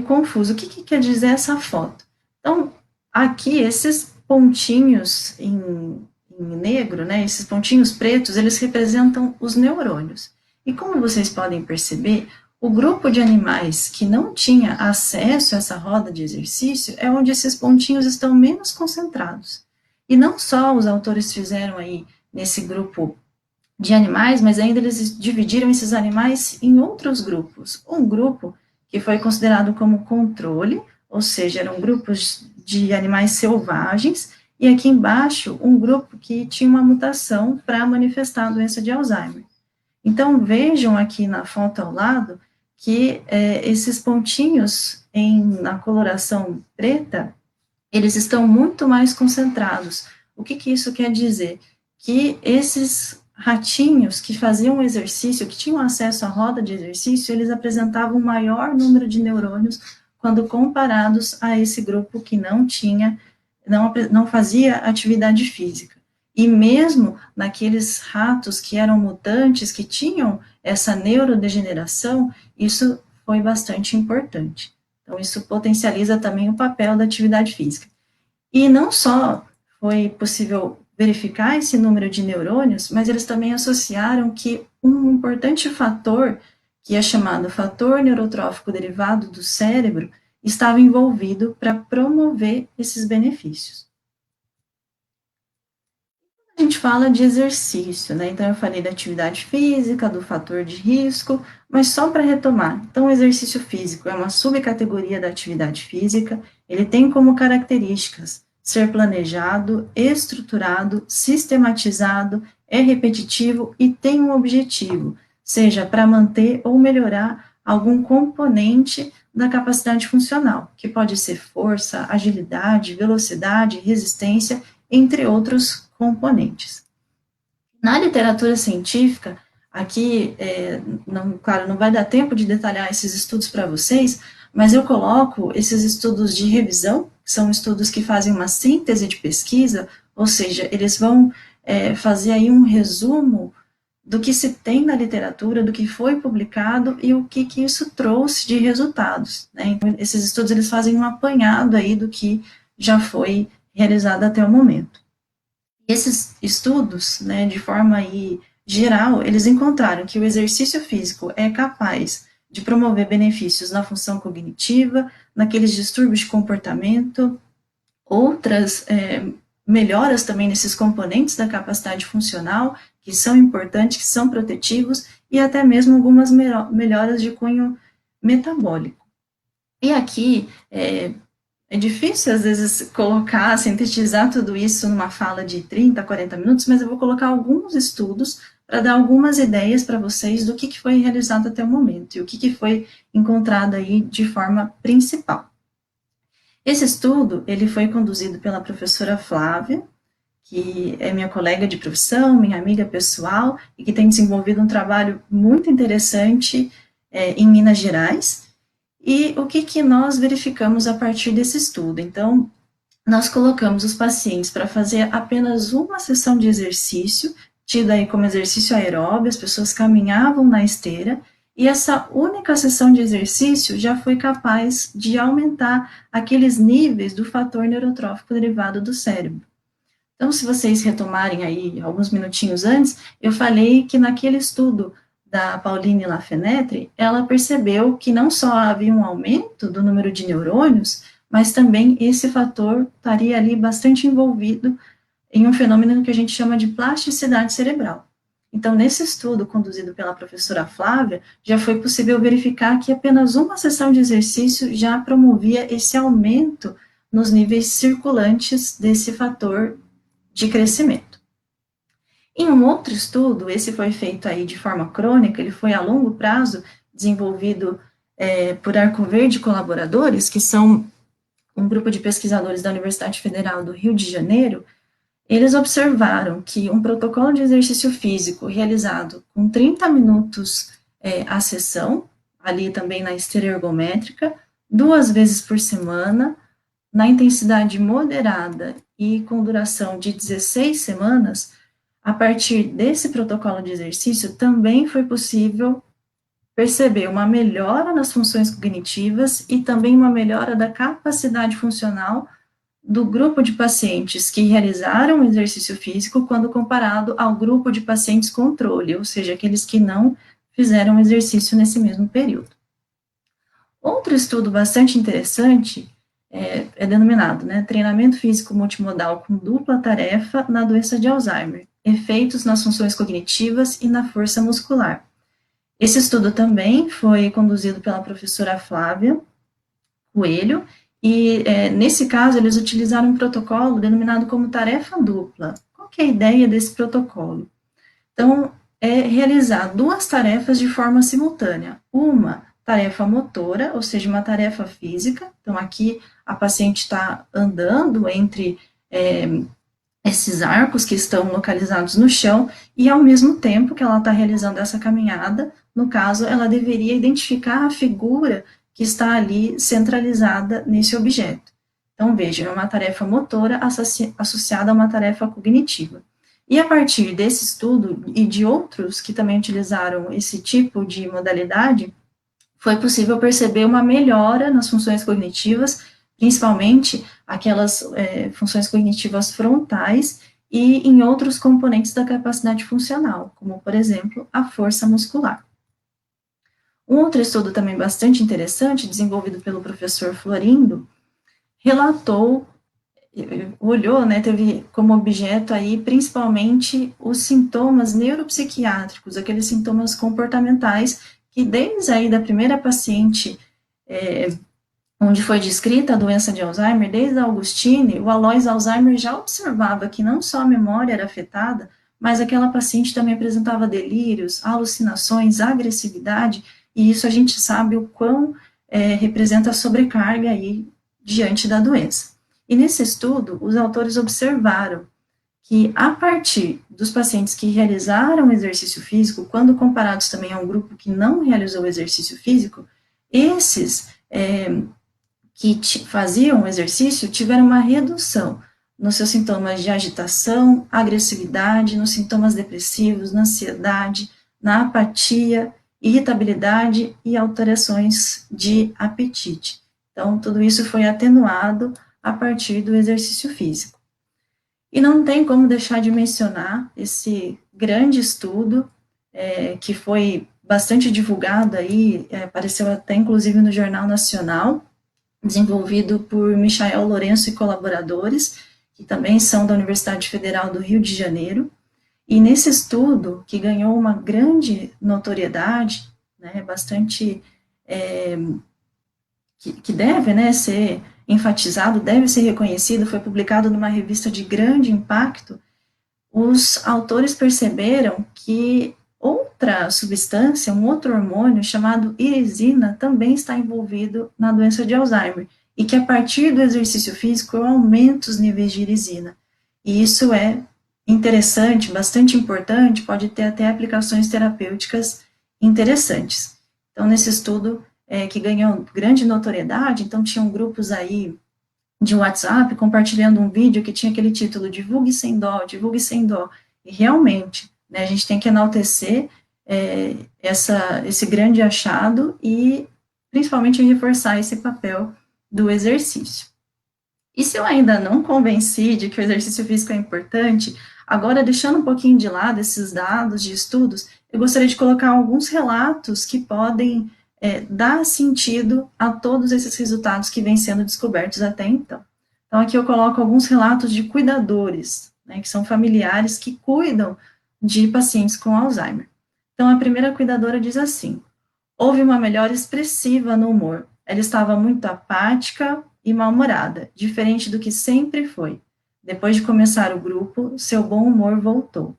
confuso. O que quer dizer essa foto? Então, aqui, esses pontinhos em negro, né, esses pontinhos pretos, eles representam os neurônios. E como vocês podem perceber, o grupo de animais que não tinha acesso a essa roda de exercício é onde esses pontinhos estão menos concentrados. E não só os autores fizeram aí nesse grupo de animais, mas ainda eles dividiram esses animais em outros grupos. Um grupo que foi considerado como controle, ou seja, eram grupos de animais selvagens, e aqui embaixo um grupo que tinha uma mutação para manifestar a doença de Alzheimer. Então, vejam aqui na foto ao lado que esses pontinhos na coloração preta, eles estão muito mais concentrados. O que isso quer dizer? Que esses ratinhos que faziam exercício, que tinham acesso à roda de exercício, eles apresentavam um maior número de neurônios quando comparados a esse grupo que não fazia atividade física. E mesmo naqueles ratos que eram mutantes, que tinham essa neurodegeneração, isso foi bastante importante. Então, isso potencializa também o papel da atividade física. E não só foi possível verificar esse número de neurônios, mas eles também associaram que um importante fator, que é chamado fator neurotrófico derivado do cérebro, estava envolvido para promover esses benefícios. A gente fala de exercício, né? Então, eu falei da atividade física, do fator de risco, mas só para retomar. Então, o exercício físico é uma subcategoria da atividade física, ele tem como características ser planejado, estruturado, sistematizado, é repetitivo e tem um objetivo, seja para manter ou melhorar algum componente da capacidade funcional, que pode ser força, agilidade, velocidade, resistência, entre outros componentes. Na literatura científica, aqui, claro, não vai dar tempo de detalhar esses estudos para vocês, mas eu coloco esses estudos de revisão, que são estudos que fazem uma síntese de pesquisa, ou seja, eles vão fazer aí um resumo do que se tem na literatura, do que foi publicado e o que isso trouxe de resultados, né? Então, esses estudos, eles fazem um apanhado aí do que já foi realizado até o momento. Esses estudos, né, de forma aí geral, eles encontraram que o exercício físico é capaz de promover benefícios na função cognitiva, naqueles distúrbios de comportamento, outras melhoras também nesses componentes da capacidade funcional, que são importantes, que são protetivos, e até mesmo algumas melhoras de cunho metabólico. E aqui, é difícil, às vezes, sintetizar tudo isso numa fala de 30, 40 minutos, mas eu vou colocar alguns estudos para dar algumas ideias para vocês do que foi realizado até o momento e o que foi encontrado aí de forma principal. Esse estudo, ele foi conduzido pela professora Flávia, que é minha colega de profissão, minha amiga pessoal, e que tem desenvolvido um trabalho muito interessante em Minas Gerais. E o que nós verificamos a partir desse estudo? Então, nós colocamos os pacientes para fazer apenas uma sessão de exercício, tido aí como exercício aeróbio, as pessoas caminhavam na esteira, e essa única sessão de exercício já foi capaz de aumentar aqueles níveis do fator neurotrófico derivado do cérebro. Então, se vocês retomarem aí alguns minutinhos antes, eu falei que naquele estudo da Pauline Lafenetre, ela percebeu que não só havia um aumento do número de neurônios, mas também esse fator estaria ali bastante envolvido em um fenômeno que a gente chama de plasticidade cerebral. Então, nesse estudo conduzido pela professora Flávia, já foi possível verificar que apenas uma sessão de exercício já promovia esse aumento nos níveis circulantes desse fator de crescimento. Em um outro estudo, esse foi feito aí de forma crônica, ele foi a longo prazo, desenvolvido por Arco Verde e colaboradores, que são um grupo de pesquisadores da Universidade Federal do Rio de Janeiro. Eles observaram que um protocolo de exercício físico realizado com 30 minutos a sessão, ali também na esteira ergométrica, 2 vezes por semana, na intensidade moderada e com duração de 16 semanas, a partir desse protocolo de exercício, também foi possível perceber uma melhora nas funções cognitivas e também uma melhora da capacidade funcional do grupo de pacientes que realizaram o exercício físico quando comparado ao grupo de pacientes controle, ou seja, aqueles que não fizeram exercício nesse mesmo período. Outro estudo bastante interessante é denominado, treinamento físico multimodal com dupla tarefa na doença de Alzheimer, efeitos nas funções cognitivas e na força muscular. Esse estudo também foi conduzido pela professora Flávia Coelho, e nesse caso eles utilizaram um protocolo denominado como tarefa dupla. Qual que é a ideia desse protocolo? Então, é realizar 2 tarefas de forma simultânea. Uma tarefa motora, ou seja, uma tarefa física. Então, aqui a paciente está andando entre esses arcos que estão localizados no chão, e ao mesmo tempo que ela está realizando essa caminhada, no caso, ela deveria identificar a figura que está ali centralizada nesse objeto. Então, veja, é uma tarefa motora associada a uma tarefa cognitiva. E a partir desse estudo e de outros que também utilizaram esse tipo de modalidade, foi possível perceber uma melhora nas funções cognitivas, principalmente aquelas funções cognitivas frontais e em outros componentes da capacidade funcional, como, por exemplo, a força muscular. Um outro estudo também bastante interessante, desenvolvido pelo professor Florindo, teve como objeto aí principalmente os sintomas neuropsiquiátricos, aqueles sintomas comportamentais que desde aí da primeira paciente onde foi descrita a doença de Alzheimer, desde a Augustine, o Alois Alzheimer já observava que não só a memória era afetada, mas aquela paciente também apresentava delírios, alucinações, agressividade, e isso a gente sabe o quão representa a sobrecarga aí diante da doença. E nesse estudo, os autores observaram que a partir dos pacientes que realizaram exercício físico, quando comparados também a um grupo que não realizou exercício físico, esses que faziam exercício tiveram uma redução nos seus sintomas de agitação, agressividade, nos sintomas depressivos, na ansiedade, na apatia, irritabilidade e alterações de apetite. Então, tudo isso foi atenuado a partir do exercício físico. E não tem como deixar de mencionar esse grande estudo que foi bastante divulgado aí, apareceu até inclusive no Jornal Nacional, desenvolvido por Michael Lourenço e colaboradores, que também são da Universidade Federal do Rio de Janeiro, e nesse estudo, que ganhou uma grande notoriedade, bastante, que deve ser enfatizado, deve ser reconhecido, foi publicado numa revista de grande impacto, os autores perceberam que outra substância, um outro hormônio chamado irisina também está envolvido na doença de Alzheimer, e que a partir do exercício físico aumenta os níveis de irisina. E isso é interessante, bastante importante, pode ter até aplicações terapêuticas interessantes. Então, nesse estudo que ganhou grande notoriedade, então tinham grupos aí de WhatsApp compartilhando um vídeo que tinha aquele título, divulgue sem dó, e realmente, a gente tem que enaltecer esse grande achado e principalmente reforçar esse papel do exercício. E se eu ainda não convenci de que o exercício físico é importante, agora deixando um pouquinho de lado esses dados de estudos, eu gostaria de colocar alguns relatos que podem dar sentido a todos esses resultados que vêm sendo descobertos até então. Então, aqui eu coloco alguns relatos de cuidadores, né, que são familiares que cuidam de pacientes com Alzheimer. Então, a primeira cuidadora diz assim: houve uma melhora expressiva no humor. Ela estava muito apática e mal-humorada, diferente do que sempre foi. Depois de começar o grupo, seu bom humor voltou.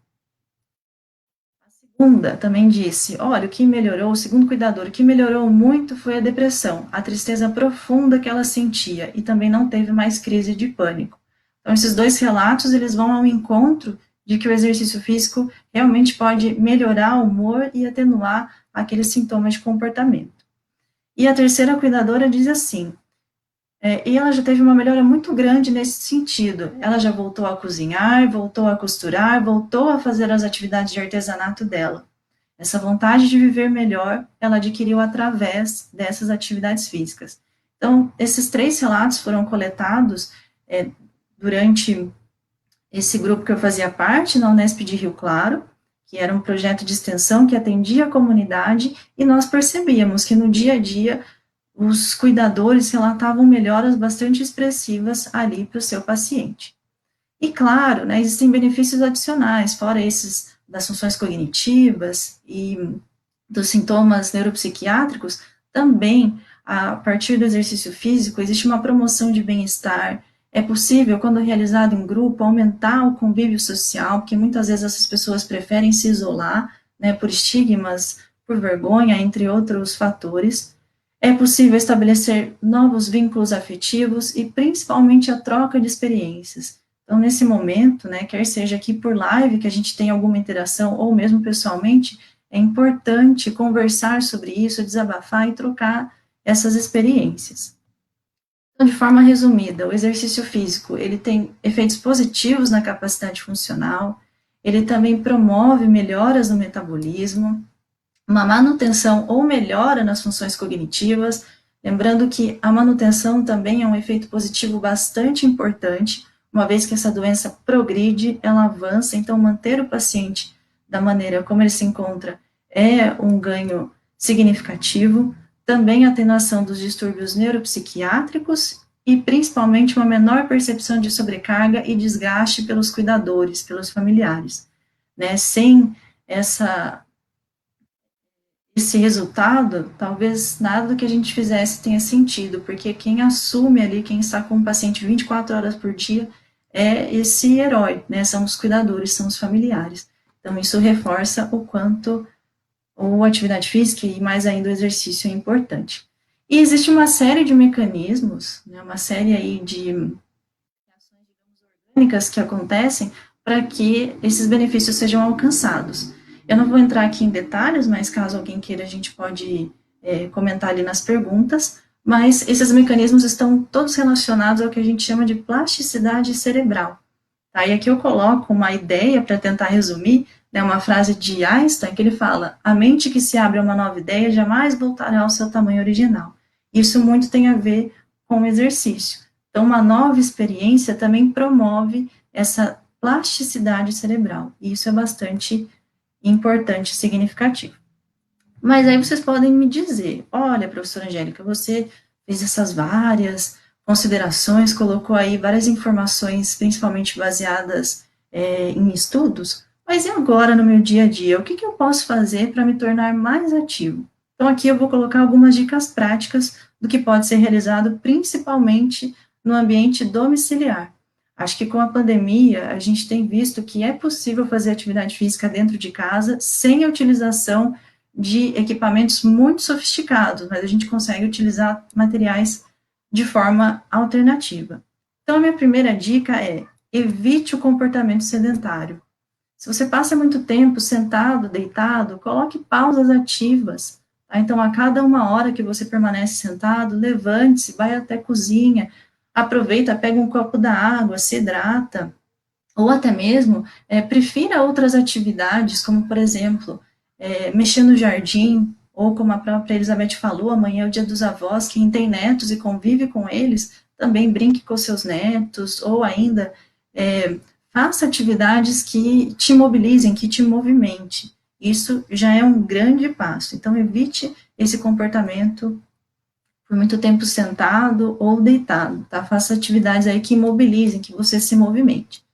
A segunda também disse: olha, o que melhorou, o segundo cuidador, o que melhorou muito foi a depressão, a tristeza profunda que ela sentia, e também não teve mais crise de pânico. Então, esses dois relatos, eles vão ao encontro de que o exercício físico realmente pode melhorar o humor e atenuar aqueles sintomas de comportamento. E a terceira cuidadora diz assim: e ela já teve uma melhora muito grande nesse sentido. Ela já voltou a cozinhar, voltou a costurar, voltou a fazer as atividades de artesanato dela. Essa vontade de viver melhor, ela adquiriu através dessas atividades físicas. Então, esses 3 relatos foram coletados durante esse grupo que eu fazia parte, na Unesp de Rio Claro, que era um projeto de extensão que atendia a comunidade, e nós percebíamos que no dia a dia os cuidadores relatavam melhoras bastante expressivas ali para o seu paciente. E claro, né, existem benefícios adicionais, fora esses das funções cognitivas e dos sintomas neuropsiquiátricos, também, a partir do exercício físico, existe uma promoção de bem-estar. É possível, quando realizado em grupo, aumentar o convívio social, porque muitas vezes essas pessoas preferem se isolar, né, por estigmas, por vergonha, entre outros fatores. É possível estabelecer novos vínculos afetivos e, principalmente, a troca de experiências. Então, nesse momento, né, quer seja aqui por live, que a gente tem alguma interação, ou mesmo pessoalmente, é importante conversar sobre isso, desabafar e trocar essas experiências. Então, de forma resumida, o exercício físico, ele tem efeitos positivos na capacidade funcional, ele também promove melhoras no metabolismo, uma manutenção ou melhora nas funções cognitivas, lembrando que a manutenção também é um efeito positivo bastante importante, uma vez que essa doença progride, ela avança, então manter o paciente da maneira como ele se encontra é um ganho significativo, também a atenuação dos distúrbios neuropsiquiátricos e principalmente uma menor percepção de sobrecarga e desgaste pelos cuidadores, pelos familiares, né? Sem esse resultado, talvez nada do que a gente fizesse tenha sentido, porque quem assume ali, quem está com o paciente 24 horas por dia, é esse herói, né? São os cuidadores, são os familiares. Então, isso reforça o quanto a atividade física e mais ainda o exercício é importante. E existe uma série de mecanismos, né, uma série aí de ações, digamos, orgânicas que acontecem para que esses benefícios sejam alcançados. Eu não vou entrar aqui em detalhes, mas caso alguém queira, a gente pode comentar ali nas perguntas, mas esses mecanismos estão todos relacionados ao que a gente chama de plasticidade cerebral. Tá? E aqui eu coloco uma ideia para tentar resumir, né, uma frase de Einstein, que ele fala: a mente que se abre a uma nova ideia jamais voltará ao seu tamanho original. Isso muito tem a ver com o exercício. Então, uma nova experiência também promove essa plasticidade cerebral, e isso é bastante importante e significativo. Mas aí vocês podem me dizer: olha, professora Angélica, você fez essas várias considerações, colocou aí várias informações, principalmente baseadas em estudos, mas e agora no meu dia a dia? O que eu posso fazer para me tornar mais ativo? Então, aqui eu vou colocar algumas dicas práticas do que pode ser realizado, principalmente no ambiente domiciliar. Acho que com a pandemia, a gente tem visto que é possível fazer atividade física dentro de casa, sem a utilização de equipamentos muito sofisticados, mas a gente consegue utilizar materiais de forma alternativa. Então, a minha primeira dica é: evite o comportamento sedentário. Se você passa muito tempo sentado, deitado, coloque pausas ativas. Tá? Então, a cada 1 hora que você permanece sentado, levante-se, vai até a cozinha, aproveita, pega um copo da água, se hidrata, ou até mesmo prefira outras atividades, como, por exemplo, mexer no jardim, ou como a própria Elizabeth falou, amanhã é o dia dos avós, quem tem netos e convive com eles, também brinque com seus netos, ou ainda faça atividades que te mobilizem, que te movimente. Isso já é um grande passo. Então, evite esse comportamento por muito tempo sentado ou deitado, tá? Faça atividades aí que mobilizem, que você se movimente.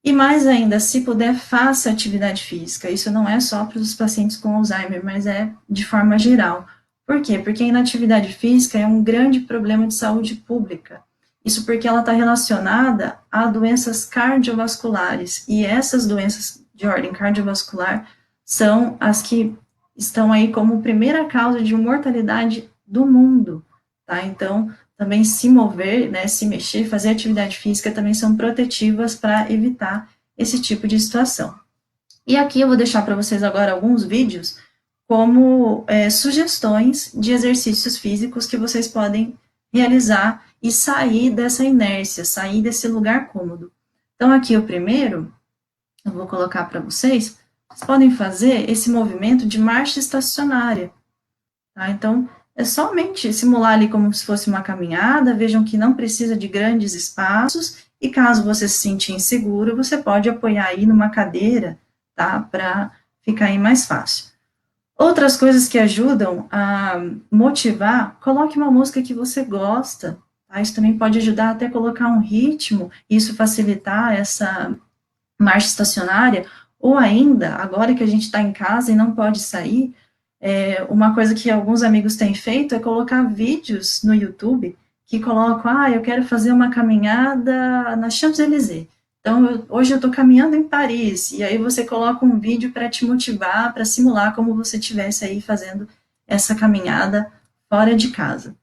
E mais ainda, se puder, faça atividade física. Isso não é só para os pacientes com Alzheimer, mas é de forma geral. Por quê? Porque a inatividade física é um grande problema de saúde pública. Isso porque ela está relacionada a doenças cardiovasculares. E essas doenças de ordem cardiovascular são as que estão aí como primeira causa de mortalidade do mundo, tá? Então, também se mover, né, se mexer, fazer atividade física também são protetivas para evitar esse tipo de situação. E aqui eu vou deixar para vocês agora alguns vídeos como sugestões de exercícios físicos que vocês podem realizar e sair dessa inércia, sair desse lugar cômodo. Então, aqui o primeiro, eu vou colocar para vocês podem fazer esse movimento de marcha estacionária, tá? Então, é somente simular ali como se fosse uma caminhada, vejam que não precisa de grandes espaços, e caso você se sentir inseguro, você pode apoiar aí numa cadeira, tá? Para ficar aí mais fácil. Outras coisas que ajudam a motivar, coloque uma música que você gosta, tá? Isso também pode ajudar até a colocar um ritmo, isso facilitar essa marcha estacionária, ou ainda, agora que a gente está em casa e não pode sair, uma coisa que alguns amigos têm feito é colocar vídeos no YouTube que colocam, eu quero fazer uma caminhada na Champs-Élysées. Então, hoje eu estou caminhando em Paris, e aí você coloca um vídeo para te motivar, para simular como você estivesse aí fazendo essa caminhada fora de casa.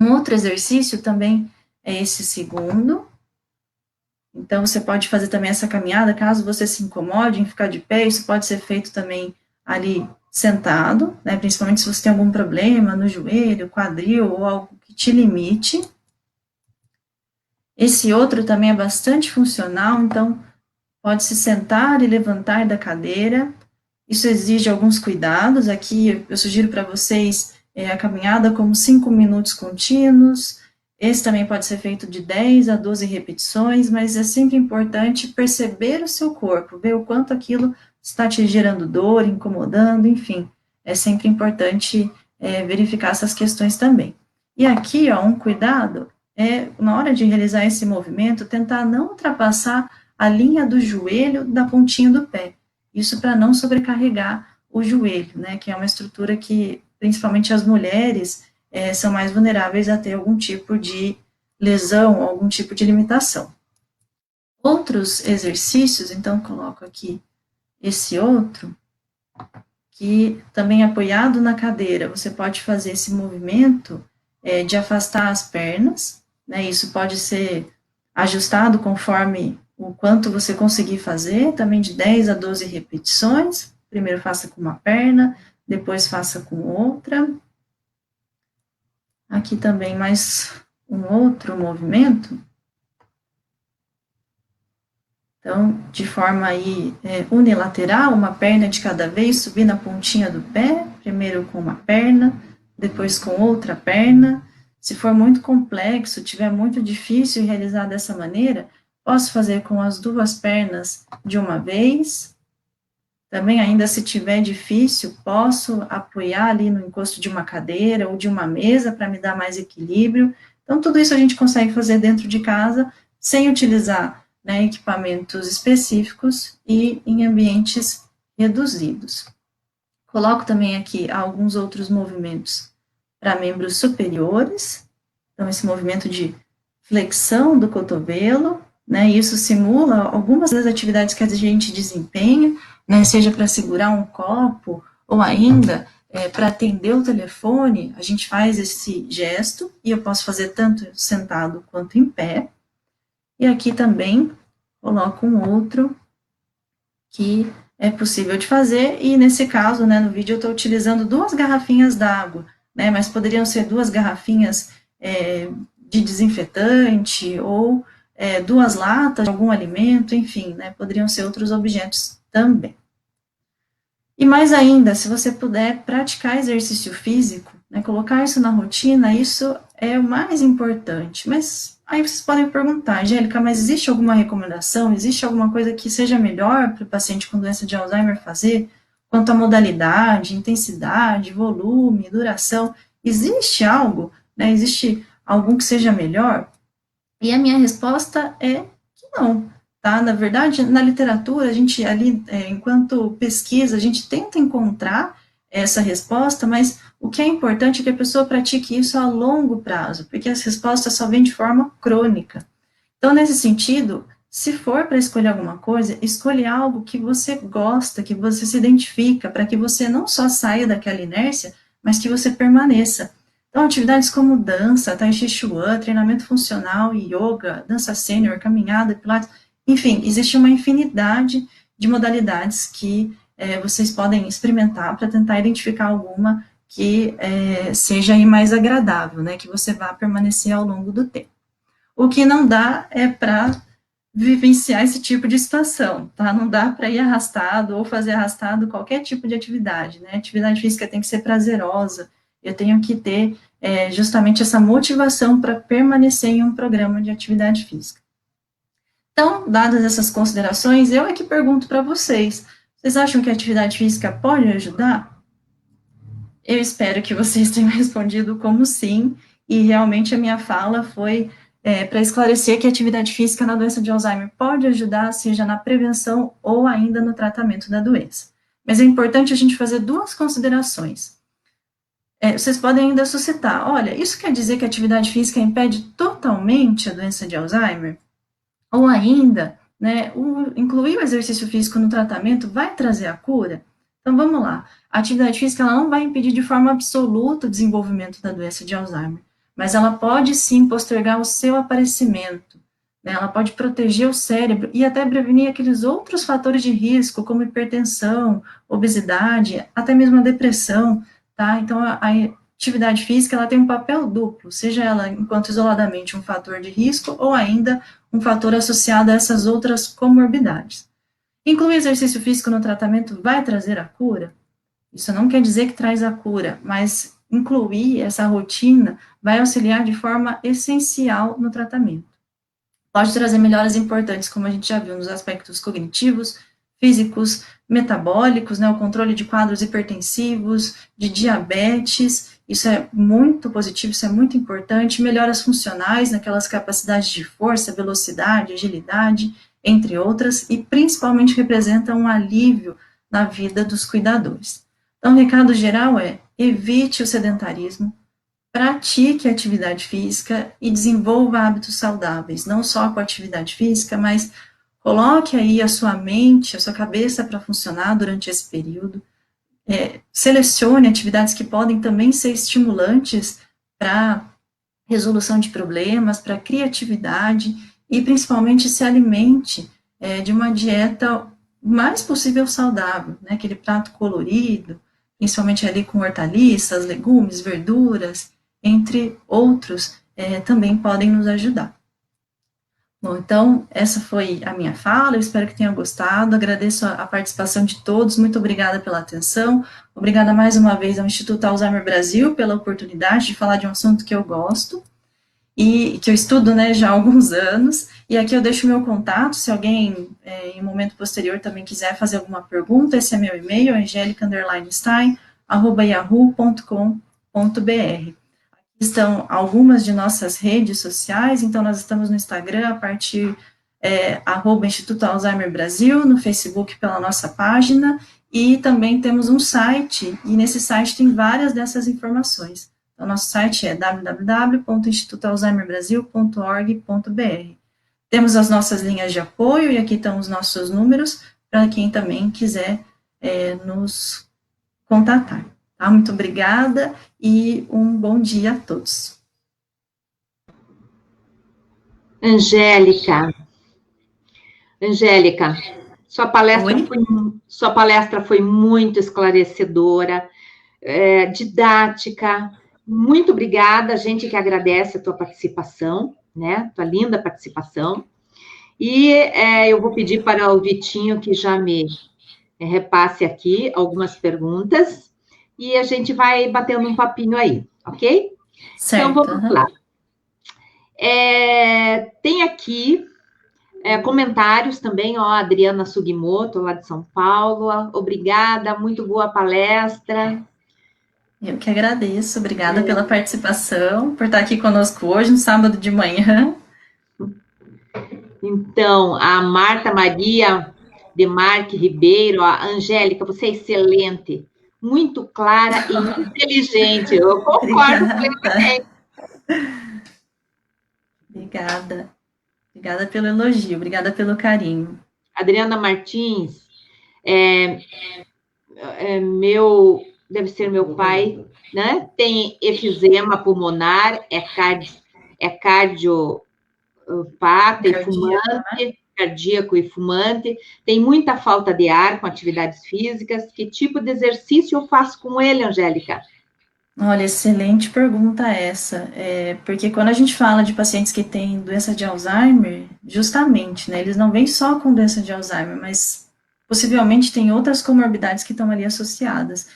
Um outro exercício também é esse segundo. Então, você pode fazer também essa caminhada, caso você se incomode em ficar de pé, isso pode ser feito também ali sentado, né, principalmente se você tem algum problema no joelho, quadril, ou algo que te limite. Esse outro também é bastante funcional, então, pode se sentar e levantar da cadeira. Isso exige alguns cuidados. Aqui, eu sugiro para vocês a caminhada como 5 minutos contínuos. Esse também pode ser feito de 10 a 12 repetições, mas é sempre importante perceber o seu corpo, ver o quanto aquilo está te gerando dor, incomodando, enfim. É sempre importante verificar essas questões também. E aqui, ó, um cuidado na hora de realizar esse movimento, tentar não ultrapassar a linha do joelho da pontinha do pé. Isso para não sobrecarregar o joelho, né, que é uma estrutura que, principalmente as mulheres, são mais vulneráveis a ter algum tipo de lesão, algum tipo de limitação. Outros exercícios, então coloco aqui esse outro, que também apoiado na cadeira, você pode fazer esse movimento de afastar as pernas, né, isso pode ser ajustado conforme o quanto você conseguir fazer, também de 10 a 12 repetições, primeiro faça com uma perna, depois faça com outra. Aqui também mais um outro movimento. Então, de forma aí unilateral, uma perna de cada vez, subir na pontinha do pé, primeiro com uma perna, depois com outra perna. Se for muito complexo, tiver muito difícil realizar dessa maneira, posso fazer com as duas pernas de uma vez. Também, ainda se tiver difícil, posso apoiar ali no encosto de uma cadeira ou de uma mesa para me dar mais equilíbrio. Então, tudo isso a gente consegue fazer dentro de casa, sem utilizar, né, equipamentos específicos e em ambientes reduzidos. Coloco também aqui alguns outros movimentos para membros superiores. Então, esse movimento de flexão do cotovelo, né, isso simula algumas das atividades que a gente desempenha, né, seja para segurar um copo, ou ainda para atender o telefone, a gente faz esse gesto, e eu posso fazer tanto sentado quanto em pé. E aqui também coloco um outro que é possível de fazer, e nesse caso, né, no vídeo eu estou utilizando 2 garrafinhas d'água, né, mas poderiam ser 2 garrafinhas de desinfetante, ou 2 latas de algum alimento, enfim, né, poderiam ser outros objetos também. E mais ainda, se você puder praticar exercício físico, né, colocar isso na rotina, isso é o mais importante. Mas aí vocês podem perguntar, Angélica, mas existe alguma recomendação? Existe alguma coisa que seja melhor para o paciente com doença de Alzheimer fazer? Quanto à modalidade, intensidade, volume, duração, existe algo, né? Existe algum que seja melhor? E a minha resposta é que não, tá? Na verdade, na literatura, a gente ali, enquanto pesquisa, a gente tenta encontrar essa resposta, mas o que é importante é que a pessoa pratique isso a longo prazo, porque as respostas só vêm de forma crônica. Então, nesse sentido, se for para escolher alguma coisa, escolha algo que você gosta, que você se identifica, para que você não só saia daquela inércia, mas que você permaneça. Então, atividades como dança, tai chi chuan, treinamento funcional, yoga, dança sênior, caminhada, pilates, enfim, existe uma infinidade de modalidades que vocês podem experimentar para tentar identificar alguma que seja aí mais agradável, né, que você vá permanecer ao longo do tempo. O que não dá é para vivenciar esse tipo de situação, tá? Não dá para ir arrastado ou fazer arrastado qualquer tipo de atividade, né? Atividade física tem que ser prazerosa, eu tenho que ter justamente essa motivação para permanecer em um programa de atividade física. Então, dadas essas considerações, eu é que pergunto para vocês, vocês acham que a atividade física pode ajudar? Eu espero que vocês tenham respondido como sim, e realmente a minha fala foi para esclarecer que a atividade física na doença de Alzheimer pode ajudar, seja na prevenção ou ainda no tratamento da doença. Mas é importante a gente fazer duas considerações. Vocês podem ainda suscitar, olha, isso quer dizer que a atividade física impede totalmente a doença de Alzheimer? Ou ainda, né, incluir o exercício físico no tratamento vai trazer a cura? Então, vamos lá. A atividade física ela não vai impedir de forma absoluta o desenvolvimento da doença de Alzheimer, mas ela pode sim postergar o seu aparecimento, né? Ela pode proteger o cérebro e até prevenir aqueles outros fatores de risco, como hipertensão, obesidade, até mesmo a depressão, tá? Então, a atividade física, ela tem um papel duplo, seja ela enquanto isoladamente um fator de risco ou ainda um fator associado a essas outras comorbidades. Incluir exercício físico no tratamento vai trazer a cura? Isso não quer dizer que traz a cura, mas incluir essa rotina vai auxiliar de forma essencial no tratamento. Pode trazer melhoras importantes, como a gente já viu, nos aspectos cognitivos, físicos, metabólicos, né, o controle de quadros hipertensivos, de diabetes, isso é muito positivo, isso é muito importante, melhoras funcionais naquelas capacidades de força, velocidade, agilidade, entre outras, e principalmente representa um alívio na vida dos cuidadores. Então, o recado geral é, evite o sedentarismo, pratique atividade física e desenvolva hábitos saudáveis, não só com a atividade física, mas coloque aí a sua mente, a sua cabeça para funcionar durante esse período, selecione atividades que podem também ser estimulantes para resolução de problemas, para criatividade, e principalmente se alimente de uma dieta o mais possível saudável, né, aquele prato colorido, principalmente ali com hortaliças, legumes, verduras, entre outros, também podem nos ajudar. Bom, então, essa foi a minha fala, eu espero que tenham gostado, agradeço a participação de todos, muito obrigada pela atenção, obrigada mais uma vez ao Instituto Alzheimer Brasil pela oportunidade de falar de um assunto que eu gosto, e que eu estudo, né, já há alguns anos, e aqui eu deixo o meu contato, se alguém em um momento posterior também quiser fazer alguma pergunta, esse é meu e-mail, angelica_stein@yahoo.com.br. Estão algumas de nossas redes sociais, então nós estamos no Instagram, a partir @Instituto Alzheimer Brasil, no Facebook pela nossa página, e também temos um site, e nesse site tem várias dessas informações. Então, nosso site é www.institutoalzheimerbrasil.org.br. Temos as nossas linhas de apoio, e aqui estão os nossos números, para quem também quiser nos contatar. Tá? Muito obrigada e um bom dia a todos. Angélica, sua palestra foi muito esclarecedora, didática. Muito obrigada, a gente que agradece a tua participação, né? Tua linda participação. E eu vou pedir para o Vitinho que já me repasse aqui algumas perguntas e a gente vai batendo um papinho aí, ok? Certo. Então, vamos lá. Tem aqui comentários também, ó, Adriana Sugimoto, lá de São Paulo. Obrigada, muito boa palestra. Eu que agradeço, obrigada pela participação, por estar aqui conosco hoje, no sábado de manhã. Então, a Marta Maria Demarque Ribeiro, a Angélica, você é excelente, muito clara e inteligente. Eu concordo plenamente. Obrigada pelo elogio, obrigada pelo carinho. Adriana Martins, deve ser meu pai, né? Tem efizema pulmonar, cardiopata e fumante, cardíaco e fumante, tem muita falta de ar com atividades físicas. Que tipo de exercício eu faço com ele, Angélica? Olha, excelente pergunta essa, porque quando a gente fala de pacientes que têm doença de Alzheimer, justamente, né, eles não vêm só com doença de Alzheimer, mas possivelmente tem outras comorbidades que estão ali associadas.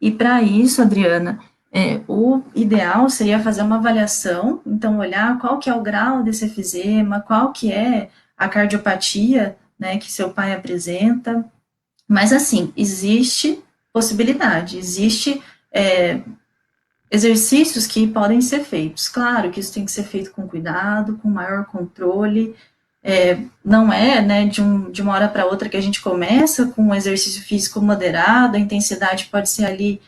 E para isso, Adriana, o ideal seria fazer uma avaliação, então olhar qual que é o grau desse efizema, qual que é a cardiopatia, né, que seu pai apresenta. Mas assim, existe possibilidade, existe exercícios que podem ser feitos. Claro que isso tem que ser feito com cuidado, com maior controle. Não é, né, de uma hora para outra que a gente começa com um exercício físico moderado, a intensidade pode ser ali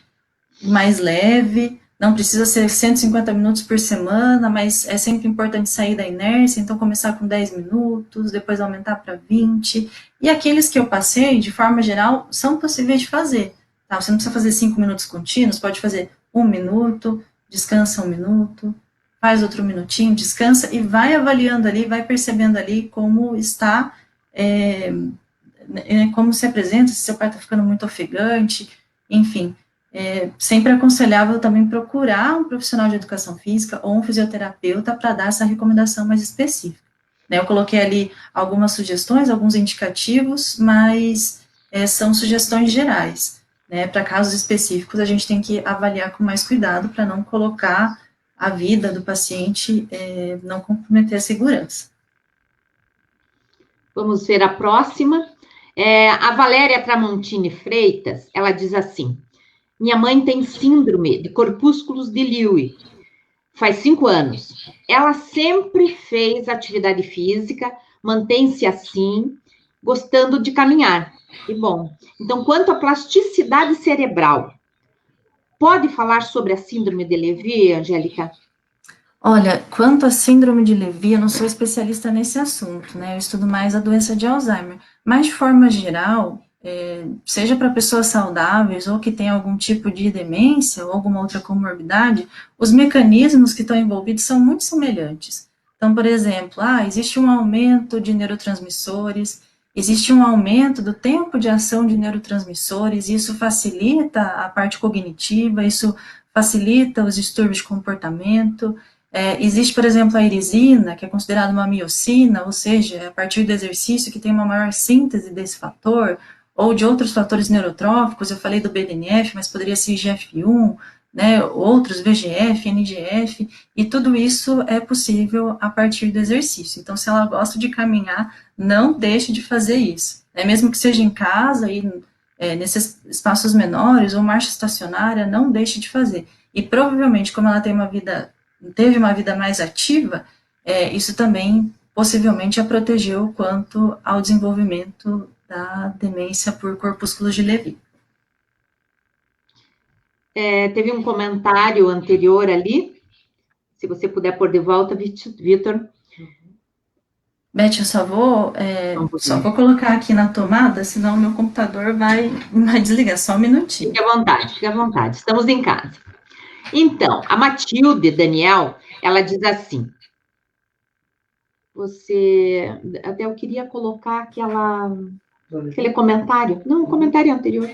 mais leve, não precisa ser 150 minutos por semana, mas é sempre importante sair da inércia, então começar com 10 minutos, depois aumentar para 20, e aqueles que eu passei, de forma geral, são possíveis de fazer, tá? Você não precisa fazer 5 minutos contínuos, pode fazer 1 minuto, descansa 1 minuto, faz outro minutinho, descansa, e vai avaliando ali, vai percebendo ali como está, como se apresenta, se seu pai está ficando muito ofegante, enfim, sempre aconselhável também procurar um profissional de educação física ou um fisioterapeuta para dar essa recomendação mais específica. Eu coloquei ali algumas sugestões, alguns indicativos, mas são sugestões gerais. Para casos específicos, a gente tem que avaliar com mais cuidado para não colocar a vida do paciente, não comprometer a segurança. Vamos ver a próxima. A Valéria Tramontini Freitas, ela diz assim: minha mãe tem síndrome de corpúsculos de Lewy, faz 5 anos. Ela sempre fez atividade física, mantém-se assim, gostando de caminhar. Que bom. Então, quanto à plasticidade cerebral, pode falar sobre a síndrome de Lewy, Angélica? Olha, quanto à síndrome de Lewy, eu não sou especialista nesse assunto, né? Eu estudo mais a doença de Alzheimer. Mas, de forma geral, seja para pessoas saudáveis ou que têm algum tipo de demência ou alguma outra comorbidade, os mecanismos que estão envolvidos são muito semelhantes. Então, por exemplo, existe um aumento de neurotransmissores, existe um aumento do tempo de ação de neurotransmissores, isso facilita a parte cognitiva, isso facilita os distúrbios de comportamento. Existe, por exemplo, a irisina, que é considerada uma miocina, ou seja, a partir do exercício que tem uma maior síntese desse fator, ou de outros fatores neurotróficos, eu falei do BDNF, mas poderia ser IGF-1, né, outros, VGF, NGF, e tudo isso é possível a partir do exercício. Então, se ela gosta de caminhar, não deixe de fazer isso. Mesmo que seja em casa, e nesses espaços menores, ou marcha estacionária, não deixe de fazer. E provavelmente, como ela teve uma vida mais ativa, isso também possivelmente a protegeu quanto ao desenvolvimento da demência por corpúsculos de Lewy. Teve um comentário anterior ali, se você puder pôr de volta, Vitor. Beth, eu só vou colocar aqui na tomada, senão o meu computador vai desligar, só um minutinho. Fique à vontade, estamos em casa. Então, a Matilde Daniel, ela diz assim, até eu queria colocar aquele comentário, não, o comentário anterior.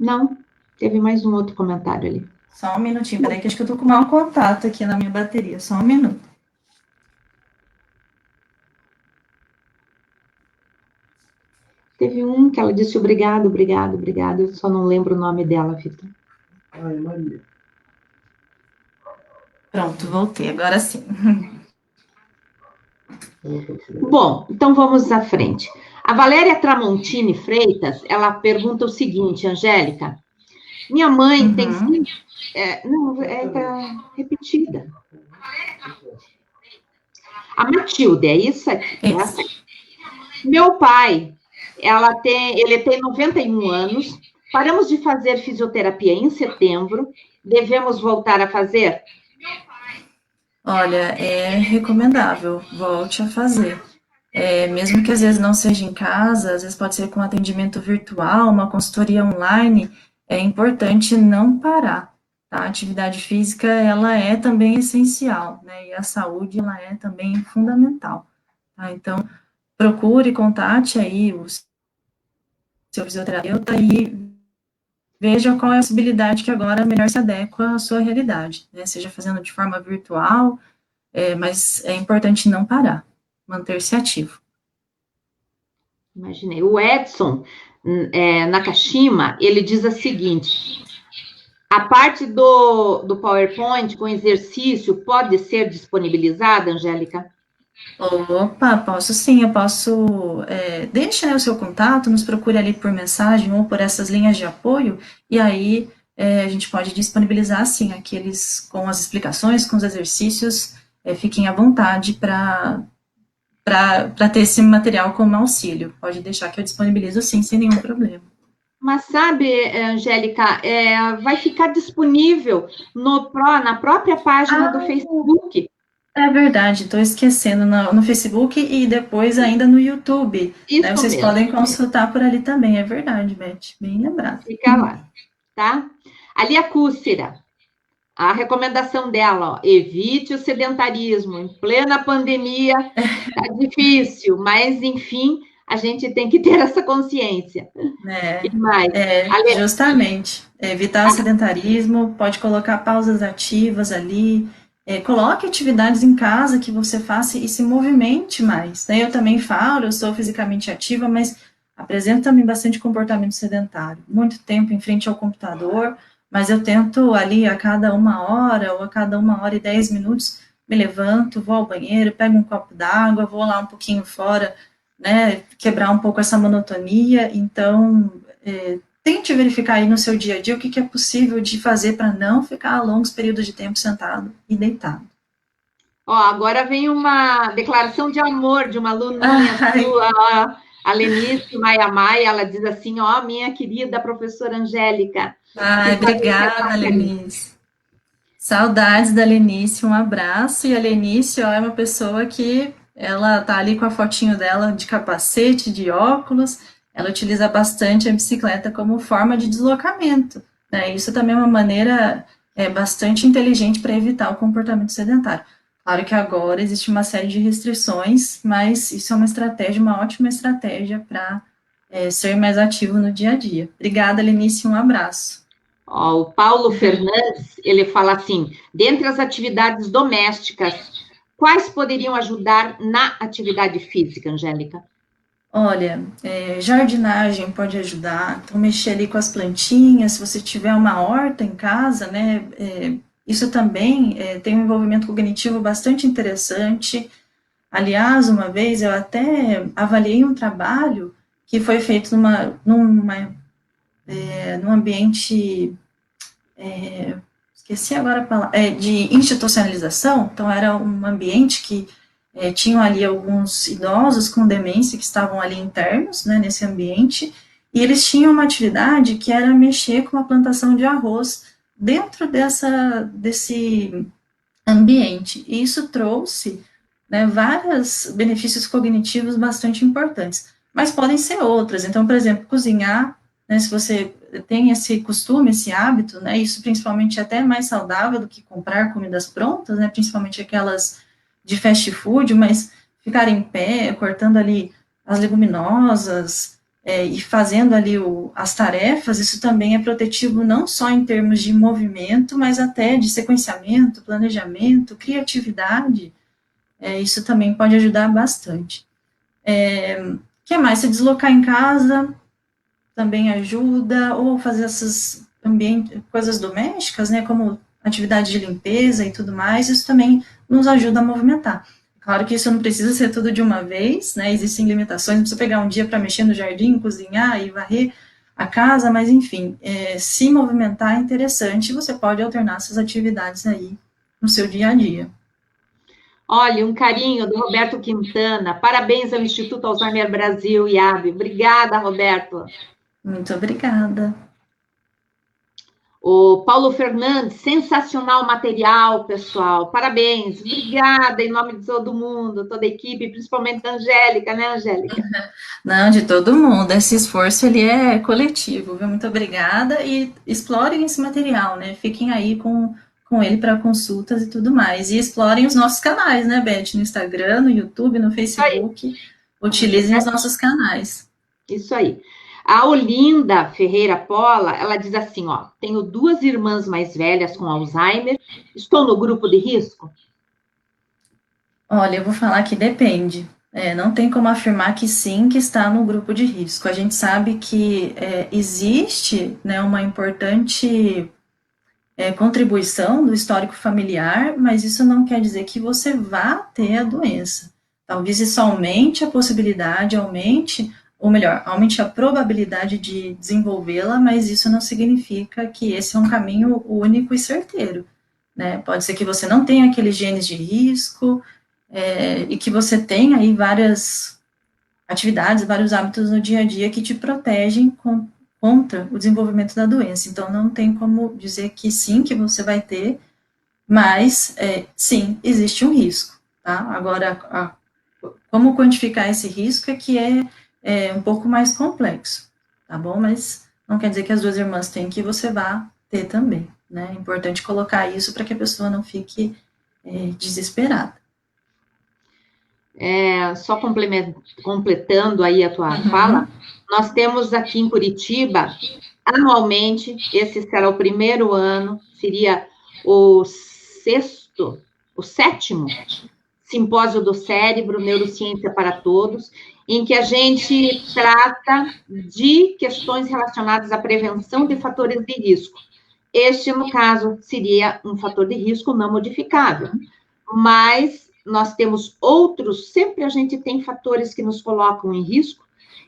Não, teve mais um outro comentário ali. Só um minutinho, peraí, que acho que eu tô com mau contato aqui na minha bateria, só um minuto. Teve um que ela disse obrigado, eu só não lembro o nome dela, Vitor. É Maria. Pronto, voltei, agora sim. Bom, então vamos à frente. A Valéria Tramontini Freitas, ela pergunta o seguinte, Angélica, minha mãe tem... Uhum. não, tá repetida. A Matilde, é isso aqui? Essa aqui. Meu pai, ele tem 91 anos, paramos de fazer fisioterapia em setembro, devemos voltar a fazer? Olha, é recomendável, volte a fazer. Mesmo que às vezes não seja em casa, às vezes pode ser com atendimento virtual, uma consultoria online, é importante não parar, tá? A atividade física, ela é também essencial, né? E a saúde, ela é também fundamental, tá? Então, procure, contate aí o seu fisioterapeuta e veja qual é a possibilidade que agora melhor se adequa à sua realidade, né? Seja fazendo de forma virtual, mas é importante não parar, manter-se ativo. Imaginei. O Edson Nakashima, ele diz a seguinte, a parte do PowerPoint com exercício pode ser disponibilizada, Angélica? Opa, posso sim, eu posso. Deixe, né, o seu contato, nos procure ali por mensagem ou por essas linhas de apoio, e aí a gente pode disponibilizar sim aqueles com as explicações, com os exercícios, fiquem à vontade para ter esse material como auxílio. Pode deixar que eu disponibilizo sim, sem nenhum problema. Mas sabe, Angélica, vai ficar disponível na própria página do Ah, Facebook. é verdade, estou esquecendo no Facebook e depois ainda no YouTube, né? Isso Vocês mesmo, podem consultar por ali também, é verdade, Beth, bem lembrado. fica lá, tá? Ali a Cúcera, a recomendação dela, ó, evite o sedentarismo. Em plena pandemia, tá difícil, mas enfim, a gente tem que ter essa consciência. E mais, Ale, Justamente, evitar o sedentarismo, pode colocar pausas ativas ali, coloque atividades em casa que você faça e se movimente mais, né? Eu também falo, eu sou fisicamente ativa, mas apresento também bastante comportamento sedentário, muito tempo em frente ao computador, mas eu tento ali a cada 1 hora ou a cada 1 hora e 10 minutos, me levanto, vou ao banheiro, pego um copo d'água, vou lá um pouquinho fora, né, quebrar um pouco essa monotonia, então tente verificar aí no seu dia a dia o que é possível de fazer para não ficar longos períodos de tempo sentado e deitado. ó, agora vem uma declaração de amor de uma aluninha Ai, sua, ó, a Lenice Maia Maia, ela diz assim, ó, minha querida professora Angélica, que família obrigada, tão feliz. Lenice. Saudades da Lenice, um abraço. E a Lenice, ó, é uma pessoa que ela tá ali com a fotinho dela de capacete, de óculos. Ela utiliza bastante a bicicleta como forma de deslocamento, né? Isso também é uma maneira bastante inteligente para evitar o comportamento sedentário. Claro que agora existe uma série de restrições, mas isso é uma estratégia, uma ótima estratégia para ser mais ativo no dia a dia. Obrigada, Lenice, um abraço. Ó, o Paulo Fernandes, ele fala assim, dentre as atividades domésticas, quais poderiam ajudar na atividade física, Angélica? Olha, jardinagem pode ajudar, então mexer ali com as plantinhas, se você tiver uma horta em casa, né, isso também tem um envolvimento cognitivo bastante interessante. Aliás, uma vez eu até avaliei um trabalho que foi feito num ambiente, esqueci agora a palavra, de institucionalização, então era um ambiente que tinham ali alguns idosos com demência que estavam ali internos, né, nesse ambiente, e eles tinham uma atividade que era mexer com a plantação de arroz dentro desse ambiente. E isso trouxe, né, vários benefícios cognitivos bastante importantes. Mas podem ser outras. Então, por exemplo, cozinhar, né, se você tem esse costume, esse hábito, né, isso principalmente é até mais saudável do que comprar comidas prontas, né, principalmente aquelas de fast food, mas ficar em pé, cortando ali as leguminosas, e fazendo ali as tarefas, isso também é protetivo não só em termos de movimento, mas até de sequenciamento, planejamento, criatividade, isso também pode ajudar bastante. O que mais? Se deslocar em casa também ajuda, ou fazer essas coisas domésticas, né, como atividade de limpeza e tudo mais, isso também nos ajuda a movimentar. Claro que isso não precisa ser tudo de uma vez, né? Existem limitações, não precisa pegar um dia para mexer no jardim, cozinhar e varrer a casa, mas enfim, se movimentar é interessante, você pode alternar essas atividades aí no seu dia a dia. Olha, um carinho do Roberto Quintana. Parabéns ao Instituto Alzheimer Brasil, IAB. Obrigada, Roberto. Muito obrigada. O Paulo Fernandes, sensacional material, pessoal. Parabéns. Obrigada em nome de todo mundo, toda a equipe, principalmente da Angélica, né, Angélica? Não, de todo mundo. Esse esforço, ele é coletivo, viu? Muito obrigada. E explorem esse material, né? Fiquem aí com ele para consultas e tudo mais. E explorem os nossos canais, né, Beth? No Instagram, no YouTube, no Facebook. Utilizem os nossos canais. Isso aí. A Olinda Ferreira Pola, ela diz assim, ó, tenho 2 irmãs mais velhas com Alzheimer, estou no grupo de risco? Olha, eu vou falar que depende. Não tem como afirmar que sim, que está no grupo de risco. A gente sabe que existe, né, uma importante contribuição do histórico familiar, mas isso não quer dizer que você vá ter a doença. Talvez isso aumente a possibilidade, ou melhor, aumente a probabilidade de desenvolvê-la, mas isso não significa que esse é um caminho único e certeiro, né? Pode ser que você não tenha aqueles genes de risco, e que você tenha aí várias atividades, vários hábitos no dia a dia que te protegem contra o desenvolvimento da doença. Então, não tem como dizer que sim, que você vai ter, mas sim, existe um risco, tá? Agora, como quantificar esse risco é que é um pouco mais complexo, tá bom? Mas não quer dizer que as 2 irmãs têm que você vá ter também, né? É importante colocar isso para que a pessoa não fique desesperada. Só completando aí a tua fala, nós temos aqui em Curitiba, anualmente, esse será o primeiro ano, seria o 7º Simpósio do Cérebro, Neurociência para Todos, em que a gente trata de questões relacionadas à prevenção de fatores de risco. Este, no caso, seria um fator de risco não modificável, mas nós temos outros, sempre a gente tem fatores que nos colocam em risco,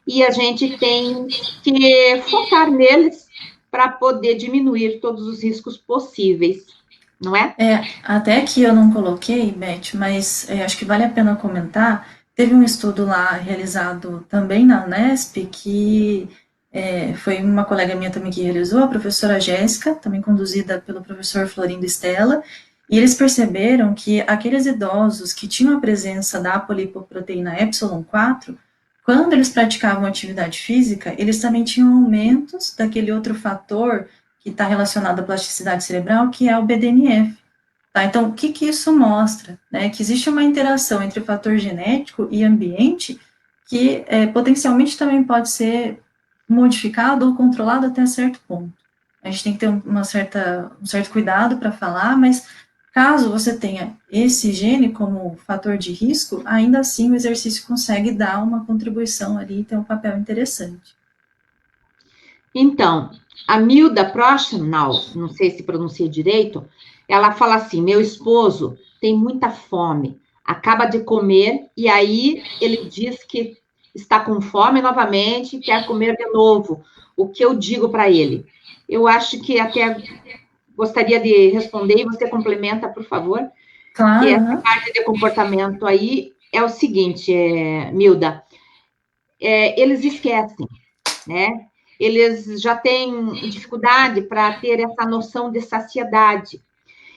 e a gente tem que focar neles para poder diminuir todos os riscos possíveis, não é? Até aqui eu não coloquei, Beth, mas acho que vale a pena comentar. Teve um estudo lá realizado também na Unesp, que foi uma colega minha também que realizou, a professora Jéssica, também conduzida pelo professor Florindo Stella, e eles perceberam que aqueles idosos que tinham a presença da polipoproteína ε4, quando eles praticavam atividade física, eles também tinham aumentos daquele outro fator que está relacionado à plasticidade cerebral, que é o BDNF. Tá? Então, o que isso mostra? Né? Que existe uma interação entre fator genético e ambiente que potencialmente também pode ser modificado ou controlado até certo ponto. A gente tem que ter um certo cuidado para falar, mas caso você tenha esse gene como fator de risco, ainda assim o exercício consegue dar uma contribuição ali e ter um papel interessante. Então, a Milda Prochnal, não sei se pronuncia direito, ela fala assim, meu esposo tem muita fome, acaba de comer, e aí ele diz que está com fome novamente, quer comer de novo. O que eu digo para ele? Eu acho que até gostaria de responder, e você complementa, por favor. Claro. Que essa parte de comportamento aí é o seguinte, Milda, eles esquecem, né? Eles já têm dificuldade para ter essa noção de saciedade.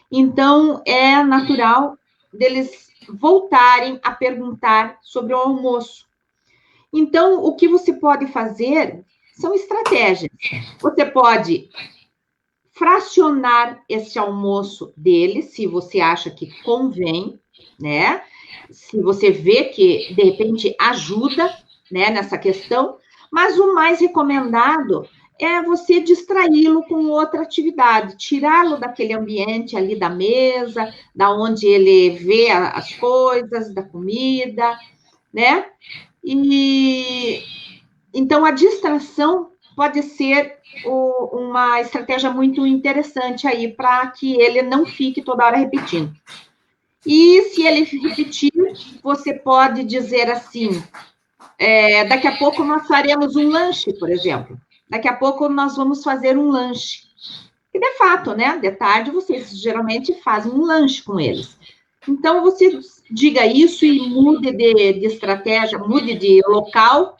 Então, é natural deles voltarem a perguntar sobre o almoço. Então, o que você pode fazer são estratégias. Você pode fracionar esse almoço dele, se você acha que convém, né? Se você vê que, de repente, ajuda, né, nessa questão, mas o mais recomendado é você distraí-lo com outra atividade, tirá-lo daquele ambiente ali da mesa, da onde ele vê as coisas, da comida, né? E então a distração pode ser uma estratégia muito interessante aí para que ele não fique toda hora repetindo. E se ele repetir, você pode dizer assim, daqui a pouco nós faremos um lanche, por exemplo. Daqui a pouco nós vamos fazer um lanche. E de fato, né? De tarde vocês geralmente fazem um lanche com eles. Então, você diga isso e mude de estratégia, mude de local,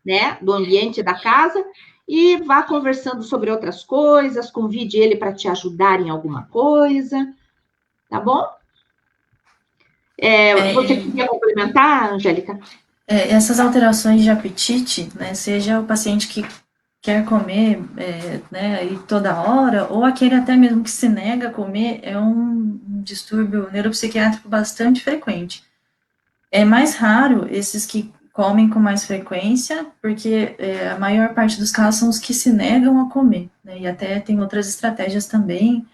né? Do ambiente da casa e vá conversando sobre outras coisas, convide ele para te ajudar em alguma coisa, tá bom? Você queria complementar, Angélica? Essas alterações de apetite, né, seja o paciente que quer comer, né, aí toda hora, ou aquele até mesmo que se nega a comer, é um distúrbio neuropsiquiátrico bastante frequente. É mais raro esses que comem com mais frequência, porque a maior parte dos casos são os que se negam a comer, né, e até tem outras estratégias também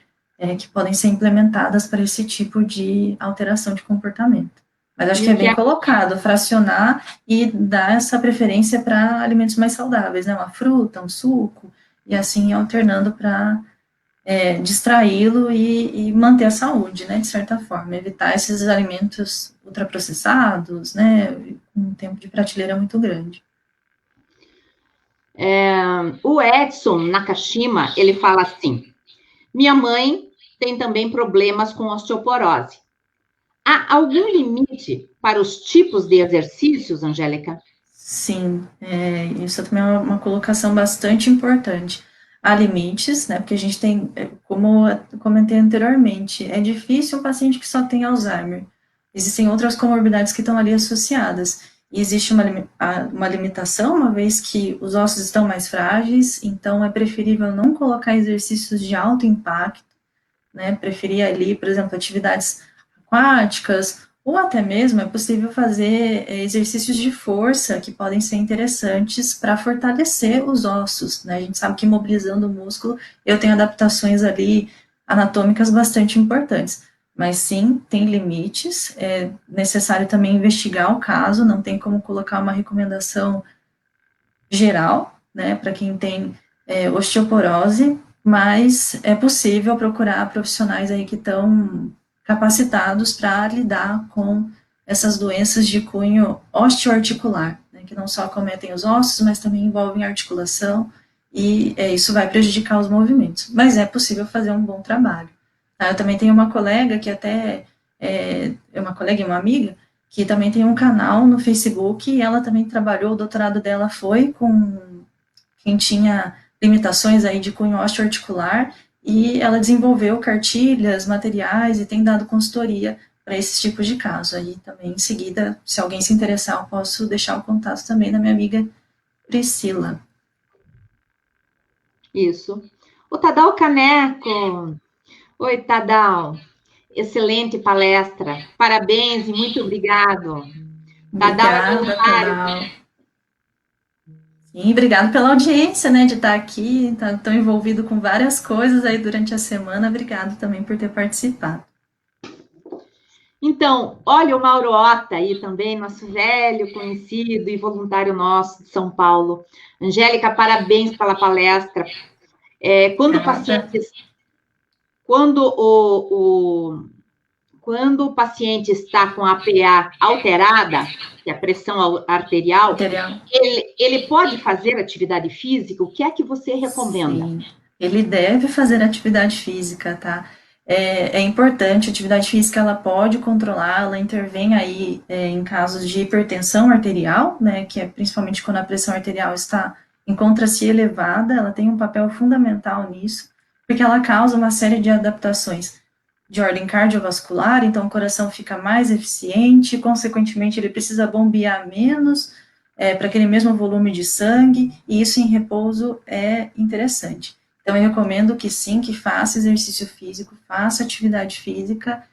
que podem ser implementadas para esse tipo de alteração de comportamento. Mas acho que é bem colocado, fracionar e dar essa preferência para alimentos mais saudáveis, né? Uma fruta, um suco, e assim alternando para distraí-lo e manter a saúde, né? De certa forma, evitar esses alimentos ultraprocessados, né? Com um tempo de prateleira muito grande. O Edson Nakashima, ele fala assim, minha mãe tem também problemas com osteoporose. Há algum limite para os tipos de exercícios, Angélica? Sim, isso também é uma colocação bastante importante. Há limites, né, porque a gente tem, como eu comentei anteriormente, é difícil um paciente que só tem Alzheimer. Existem outras comorbidades que estão ali associadas. E existe uma limitação, uma vez que os ossos estão mais frágeis, então é preferível não colocar exercícios de alto impacto, né, preferir ali, por exemplo, atividades aquáticas, ou até mesmo é possível fazer exercícios de força que podem ser interessantes para fortalecer os ossos, né? A gente sabe que mobilizando o músculo, eu tenho adaptações ali anatômicas bastante importantes. Mas sim, tem limites, é necessário também investigar o caso, não tem como colocar uma recomendação geral, né, para quem tem osteoporose, mas é possível procurar profissionais aí que estão capacitados para lidar com essas doenças de cunho osteoarticular, né, que não só acometem os ossos, mas também envolvem a articulação, e isso vai prejudicar os movimentos. Mas é possível fazer um bom trabalho. Tá? Eu também tenho uma colega que até é uma colega e uma amiga, que também tem um canal no Facebook, e ela também trabalhou, o doutorado dela foi com quem tinha limitações aí de cunho osteoarticular, e ela desenvolveu cartilhas, materiais, e tem dado consultoria para esses tipos de casos. Aí também, em seguida, se alguém se interessar, eu posso deixar o contato também da minha amiga Priscila. Isso. O Tadal Caneco. Oi, Tadal. Excelente palestra. Parabéns e muito obrigado. Obrigada, Tadal. Sim, obrigado pela audiência, né, de estar aqui, tão envolvido com várias coisas aí durante a semana. Obrigado também por ter participado. Então, olha o Mauro Ota aí também, nosso velho conhecido e voluntário nosso de São Paulo. Angélica, parabéns pela palestra. Quando o paciente está com a PA alterada, que é a pressão arterial, ele pode fazer atividade física? O que é que você recomenda? Sim, ele deve fazer atividade física, tá? É importante, a atividade física, ela pode controlar, ela intervém aí em casos de hipertensão arterial, né, que é principalmente quando a pressão arterial encontra-se elevada, ela tem um papel fundamental nisso, porque ela causa uma série de adaptações de ordem cardiovascular, então o coração fica mais eficiente, consequentemente ele precisa bombear menos para aquele mesmo volume de sangue, e isso em repouso é interessante. Então, eu recomendo que sim, que faça exercício físico, faça atividade física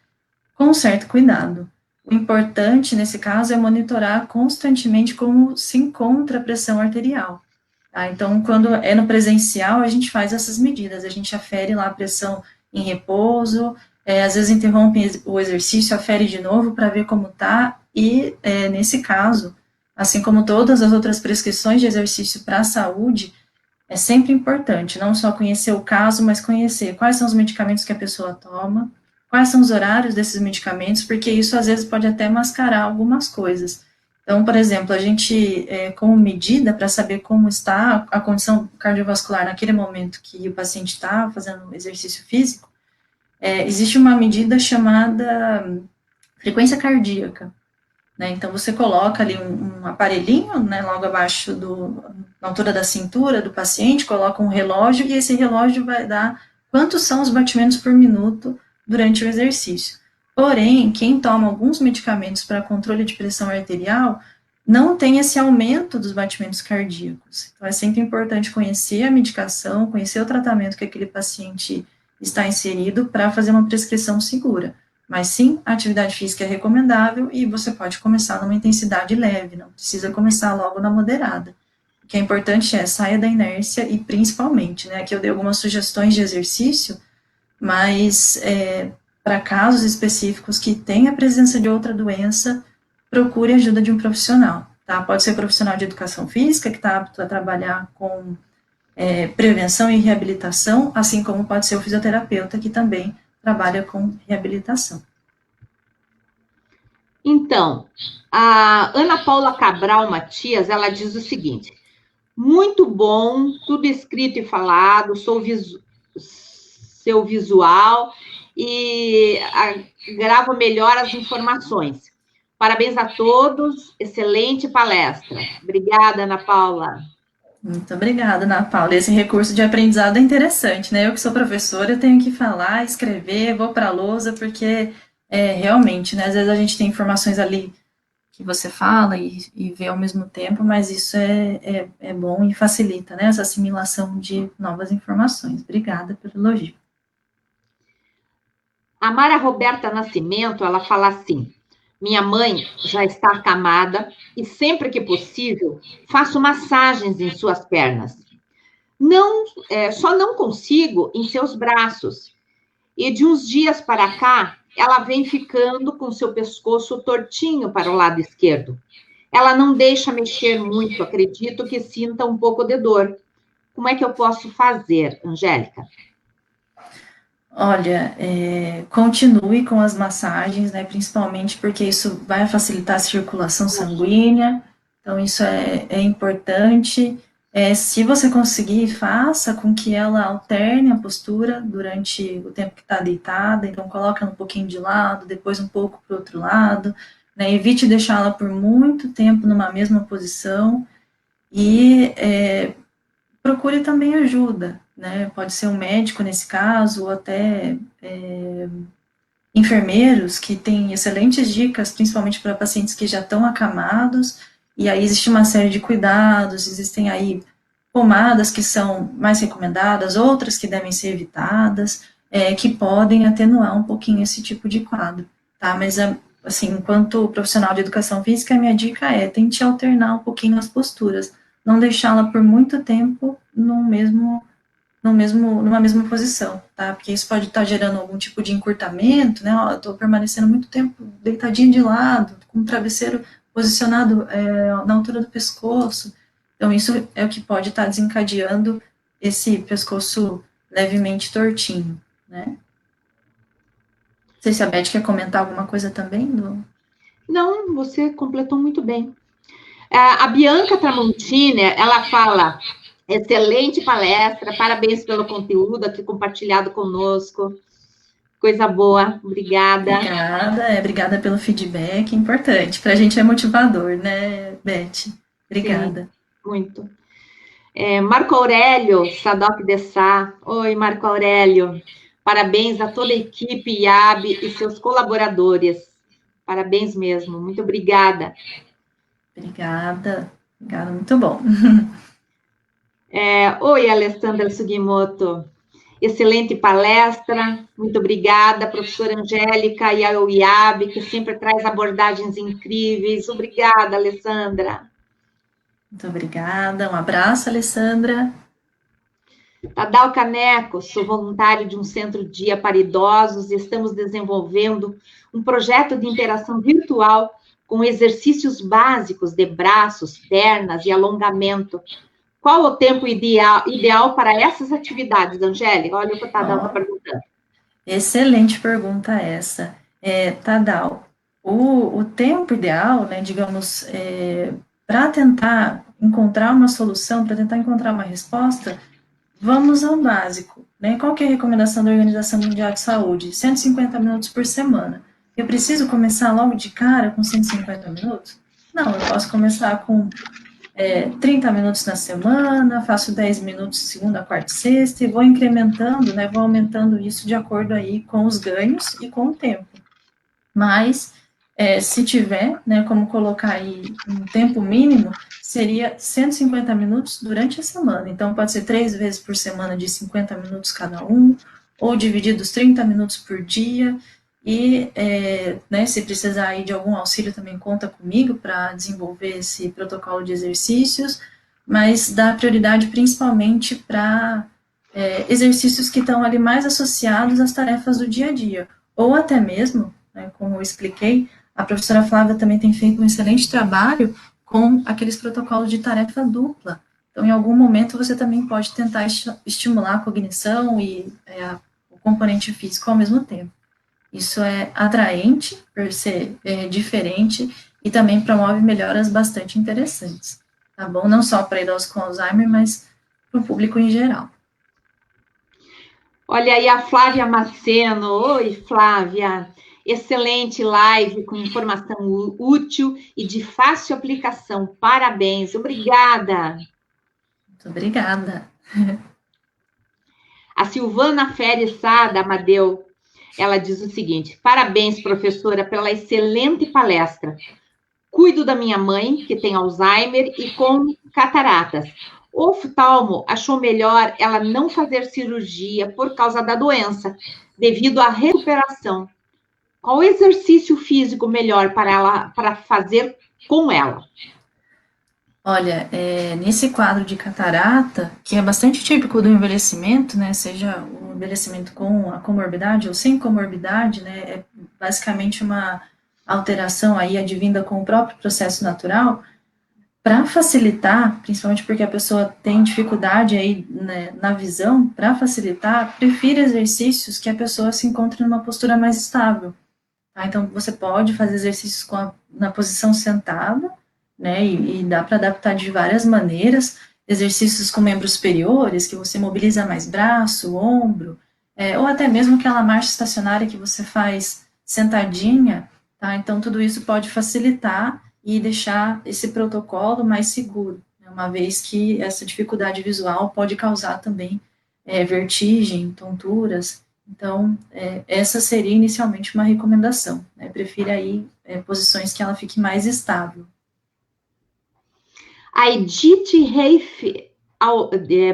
com certo cuidado. O importante, nesse caso, é monitorar constantemente como se encontra a pressão arterial. Tá? Então, quando é no presencial, a gente faz essas medidas, a gente afere lá a pressão em repouso, às vezes interrompe o exercício, afere de novo para ver como está, e nesse caso, assim como todas as outras prescrições de exercício para a saúde, É sempre importante, não só conhecer o caso, mas conhecer quais são os medicamentos que a pessoa toma, quais são os horários desses medicamentos, porque isso às vezes pode até mascarar algumas coisas. Então, por exemplo, a gente, como medida para saber como está a condição cardiovascular naquele momento que o paciente está fazendo exercício físico, existe uma medida chamada frequência cardíaca, né? Então, você coloca ali um aparelhinho, né, logo abaixo na altura da cintura do paciente, coloca um relógio, e esse relógio vai dar quantos são os batimentos por minuto durante o exercício. Porém, quem toma alguns medicamentos para controle de pressão arterial não tem esse aumento dos batimentos cardíacos. Então, é sempre importante conhecer a medicação, conhecer o tratamento que aquele paciente está inserido para fazer uma prescrição segura. Mas sim, a atividade física é recomendável e você pode começar numa intensidade leve, não precisa começar logo na moderada. O que é importante é saia da inércia e principalmente, né, aqui eu dei algumas sugestões de exercício, mas para casos específicos que têm a presença de outra doença, procure a ajuda de um profissional, tá? Pode ser profissional de educação física, que está apto a trabalhar com prevenção e reabilitação, assim como pode ser o fisioterapeuta, que também trabalha com reabilitação. Então, a Ana Paula Cabral Matias, ela diz o seguinte: muito bom, tudo escrito e falado, seu visual e gravo melhor as informações. Parabéns a todos, excelente palestra. Obrigada, Ana Paula. Muito obrigada, Ana Paula. Esse recurso de aprendizado é interessante, né? Eu que sou professora, eu tenho que falar, escrever, vou para a lousa, porque realmente, né? Às vezes a gente tem informações ali que você fala e vê ao mesmo tempo, mas isso é bom e facilita, né? Essa assimilação de novas informações. Obrigada pelo elogio. A Mara Roberta Nascimento, ela fala assim: minha mãe já está acamada e sempre que possível faço massagens em suas pernas. Só não consigo em seus braços. E de uns dias para cá, ela vem ficando com seu pescoço tortinho para o lado esquerdo. Ela não deixa mexer muito, acredito que sinta um pouco de dor. Como é que eu posso fazer, Angélica? Olha, continue com as massagens, né, principalmente porque isso vai facilitar a circulação sanguínea, então isso é importante. Se você conseguir, faça com que ela alterne a postura durante o tempo que está deitada, então coloca um pouquinho de lado, depois um pouco para o outro lado, né, evite deixá-la por muito tempo numa mesma posição e procure também ajuda, né? Pode ser um médico nesse caso, ou até enfermeiros que têm excelentes dicas, principalmente para pacientes que já estão acamados, e aí existe uma série de cuidados, existem aí pomadas que são mais recomendadas, outras que devem ser evitadas, que podem atenuar um pouquinho esse tipo de quadro, tá? Mas, assim, enquanto profissional de educação física, a minha dica é tente alternar um pouquinho as posturas, não deixá-la por muito tempo numa mesma posição, tá? Porque isso pode estar gerando algum tipo de encurtamento, né? Eu estou permanecendo muito tempo deitadinho de lado, com o travesseiro posicionado na altura do pescoço. Então, isso é o que pode estar desencadeando esse pescoço levemente tortinho, né? Não sei se a Beth quer comentar alguma coisa também? Não, você completou muito bem. A Bianca Tramontini, ela fala: excelente palestra, parabéns pelo conteúdo aqui compartilhado conosco. Coisa boa, obrigada. Obrigada pelo feedback, importante. Para a gente é motivador, né, Beth? Obrigada. Sim, muito. Marco Aurélio Sadoc de Sá. Oi, Marco Aurélio. Parabéns a toda a equipe IAB e seus colaboradores. Parabéns mesmo, muito obrigada. Obrigada, muito bom. Oi, Alessandra Sugimoto. Excelente palestra, muito obrigada, professora Angélica e ao IAB, que sempre traz abordagens incríveis. Obrigada, Alessandra. Muito obrigada, um abraço, Alessandra. Tadal Caneco, sou voluntário de um centro-dia para idosos e estamos desenvolvendo um projeto de interação virtual com exercícios básicos de braços, pernas e alongamento Qual o tempo ideal para essas atividades, Angélica? Olha o que o Tadal está perguntando. Excelente pergunta essa. Tadal, o tempo ideal, né, digamos, para tentar encontrar uma solução, para tentar encontrar uma resposta, vamos ao básico, né? Qual que é a recomendação da Organização Mundial de Saúde? 150 minutos por semana. Eu preciso começar logo de cara com 150 minutos? Não, eu posso começar com 30 minutos na semana, faço 10 minutos segunda, quarta e sexta, e vou incrementando, né, vou aumentando isso de acordo aí com os ganhos e com o tempo. Mas, se tiver, né, como colocar aí um tempo mínimo, seria 150 minutos durante a semana. Então, pode ser 3 vezes por semana de 50 minutos cada um, ou divididos 30 minutos por dia, e, né, se precisar aí de algum auxílio, também conta comigo para desenvolver esse protocolo de exercícios, mas dá prioridade principalmente para exercícios que estão ali mais associados às tarefas do dia a dia, ou até mesmo, né, como eu expliquei, a professora Flávia também tem feito um excelente trabalho com aqueles protocolos de tarefa dupla. Então, em algum momento, você também pode tentar estimular a cognição e o componente físico ao mesmo tempo. Isso é atraente, por ser diferente, e também promove melhoras bastante interessantes, tá bom? Não só para idosos com Alzheimer, mas para o público em geral. Olha aí a Flávia Maceno. Oi, Flávia. Excelente live com informação útil e de fácil aplicação. Parabéns. Obrigada. Muito obrigada. A Silvana Férez Sada Amadeu, ela diz o seguinte: parabéns, professora, pela excelente palestra. Cuido da minha mãe, que tem Alzheimer e com cataratas. O oftalmo achou melhor ela não fazer cirurgia por causa da doença, devido à recuperação. Qual exercício físico melhor para fazer com ela? Olha, nesse quadro de catarata, que é bastante típico do envelhecimento, né, seja o envelhecimento com a comorbidade ou sem comorbidade, né, é basicamente uma alteração aí advinda com o próprio processo natural, para facilitar, principalmente porque a pessoa tem dificuldade aí, né, na visão, para facilitar, prefira exercícios que a pessoa se encontre numa postura mais estável. Tá? Então, você pode fazer exercícios na posição sentada, né, e dá para adaptar de várias maneiras, exercícios com membros superiores, que você mobiliza mais braço, ombro, ou até mesmo aquela marcha estacionária que você faz sentadinha, tá? Então, tudo isso pode facilitar e deixar esse protocolo mais seguro, né, uma vez que essa dificuldade visual pode causar também vertigem, tonturas. Então, essa seria inicialmente uma recomendação, né? Prefira aí posições que ela fique mais estável. A Edith Reif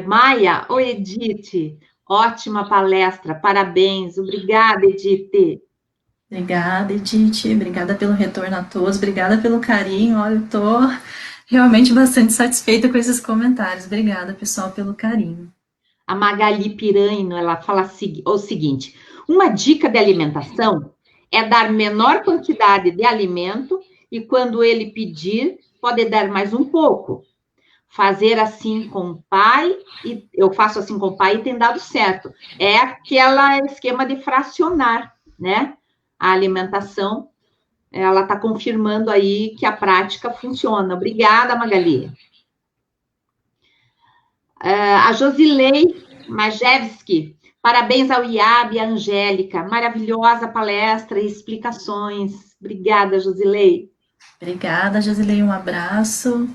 Maia. Oi, Edith. Ótima palestra, parabéns. Obrigada, Edith. Obrigada, Edith. Obrigada pelo retorno a todos. Obrigada pelo carinho. Olha, eu estou realmente bastante satisfeita com esses comentários. Obrigada, pessoal, pelo carinho. A Magali Piranho, ela fala o seguinte: uma dica de alimentação é dar menor quantidade de alimento e quando ele pedir, pode dar mais um pouco. Fazer assim com o pai, e eu faço assim com o pai e tem dado certo. É aquele esquema de fracionar, né? A alimentação, ela está confirmando aí que a prática funciona. Obrigada, Magali. A Josilei Majewski, parabéns ao IAB e à Angélica, maravilhosa palestra e explicações. Obrigada, Josilei. Obrigada, Josilei, um abraço.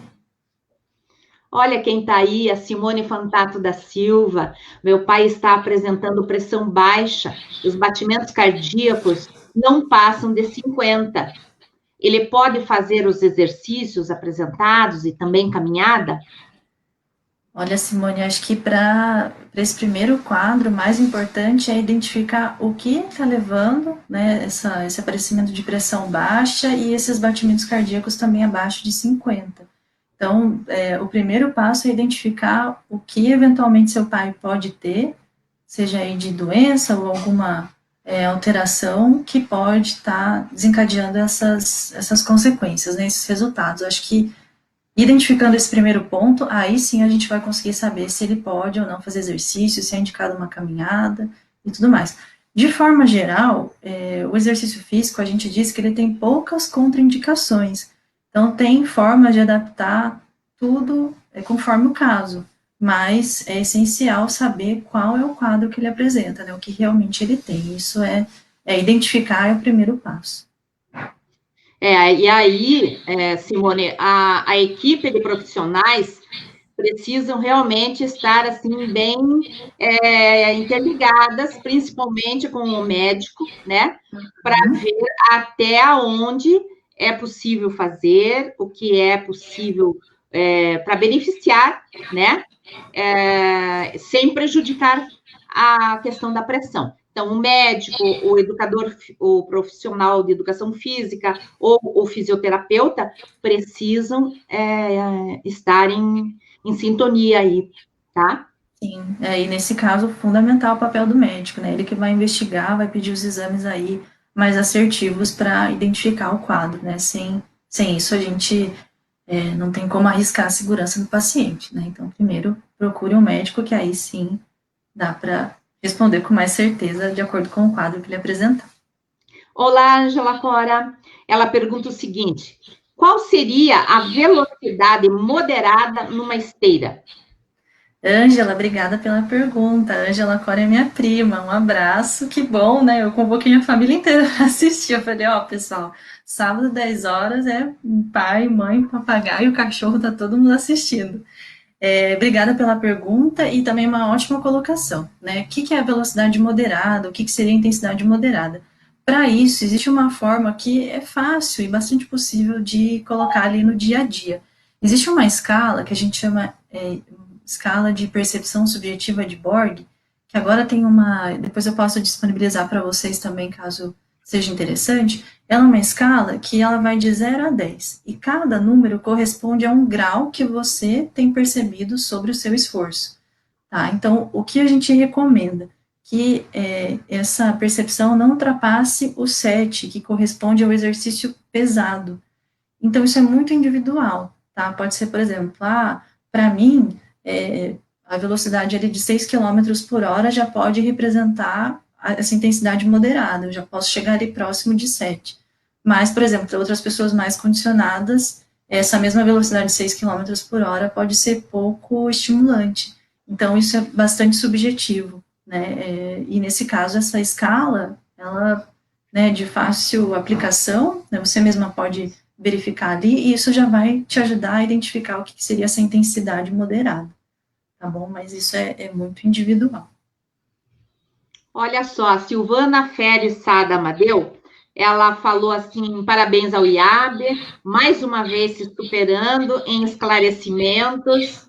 Olha quem está aí, a Simone Fantato da Silva. Meu pai está apresentando pressão baixa, os batimentos cardíacos não passam de 50. Ele pode fazer os exercícios apresentados e também caminhada? Olha, Simone, acho que para esse primeiro quadro, o mais importante é identificar o que está levando, né, esse aparecimento de pressão baixa e esses batimentos cardíacos também abaixo de 50. Então, o primeiro passo é identificar o que eventualmente seu pai pode ter, seja aí de doença ou alguma alteração que pode estar desencadeando essas consequências, né, esses resultados. Acho que Identificando esse primeiro ponto, aí sim a gente vai conseguir saber se ele pode ou não fazer exercício, se é indicado uma caminhada e tudo mais. De forma geral, o exercício físico, a gente diz que ele tem poucas contraindicações. Então, tem formas de adaptar tudo conforme o caso, mas é essencial saber qual é o quadro que ele apresenta, né, o que realmente ele tem. Isso é identificar, é o primeiro passo. E aí, Simone, a equipe de profissionais precisam realmente estar, assim, bem interligadas, principalmente com o médico, né, para ver até onde é possível fazer, o que é possível para beneficiar, né, sem prejudicar a questão da pressão. Então, o médico, o educador, o profissional de educação física ou o fisioterapeuta precisam estar em sintonia aí, tá? Sim, e nesse caso, fundamental o papel do médico, né? Ele que vai investigar, vai pedir os exames aí mais assertivos para identificar o quadro, né? Sem isso, a gente não tem como arriscar a segurança do paciente, né? Então, primeiro, procure um médico, que aí sim dá para responder com mais certeza, de acordo com o quadro que ele apresentar. Olá, Angela Cora. Ela pergunta o seguinte: qual seria a velocidade moderada numa esteira? Ângela, obrigada pela pergunta. Ângela Cora é minha prima, um abraço, que bom, né? Eu convoquei minha família inteira para assistir. Eu falei, pessoal, sábado, 10 horas, pai, mãe, papagaio, cachorro, tá todo mundo assistindo. Obrigada pela pergunta e também uma ótima colocação, né? O que é a velocidade moderada? O que seria a intensidade moderada? Para isso, existe uma forma que é fácil e bastante possível de colocar ali no dia a dia. Existe uma escala que a gente chama escala de percepção subjetiva de Borg, que agora tem depois eu posso disponibilizar para vocês também, caso seja interessante. Ela é uma escala que ela vai de 0 a 10, e cada número corresponde a um grau que você tem percebido sobre o seu esforço. Tá? Então, o que a gente recomenda? Que essa percepção não ultrapasse o 7, que corresponde ao exercício pesado. Então, isso é muito individual, tá? Pode ser, por exemplo, para mim, a velocidade ali de 6 km por hora já pode representar essa intensidade moderada, eu já posso chegar ali próximo de 7. Mas, por exemplo, para outras pessoas mais condicionadas, essa mesma velocidade de 6 km por hora pode ser pouco estimulante. Então, isso é bastante subjetivo, né? E nesse caso, essa escala, ela, né, de fácil aplicação, né, você mesma pode verificar ali, e isso já vai te ajudar a identificar o que seria essa intensidade moderada, tá bom? Mas isso é muito individual. Olha só, a Silvana Férez Sada Amadeu, ela falou assim, parabéns ao IAB, mais uma vez se superando em esclarecimentos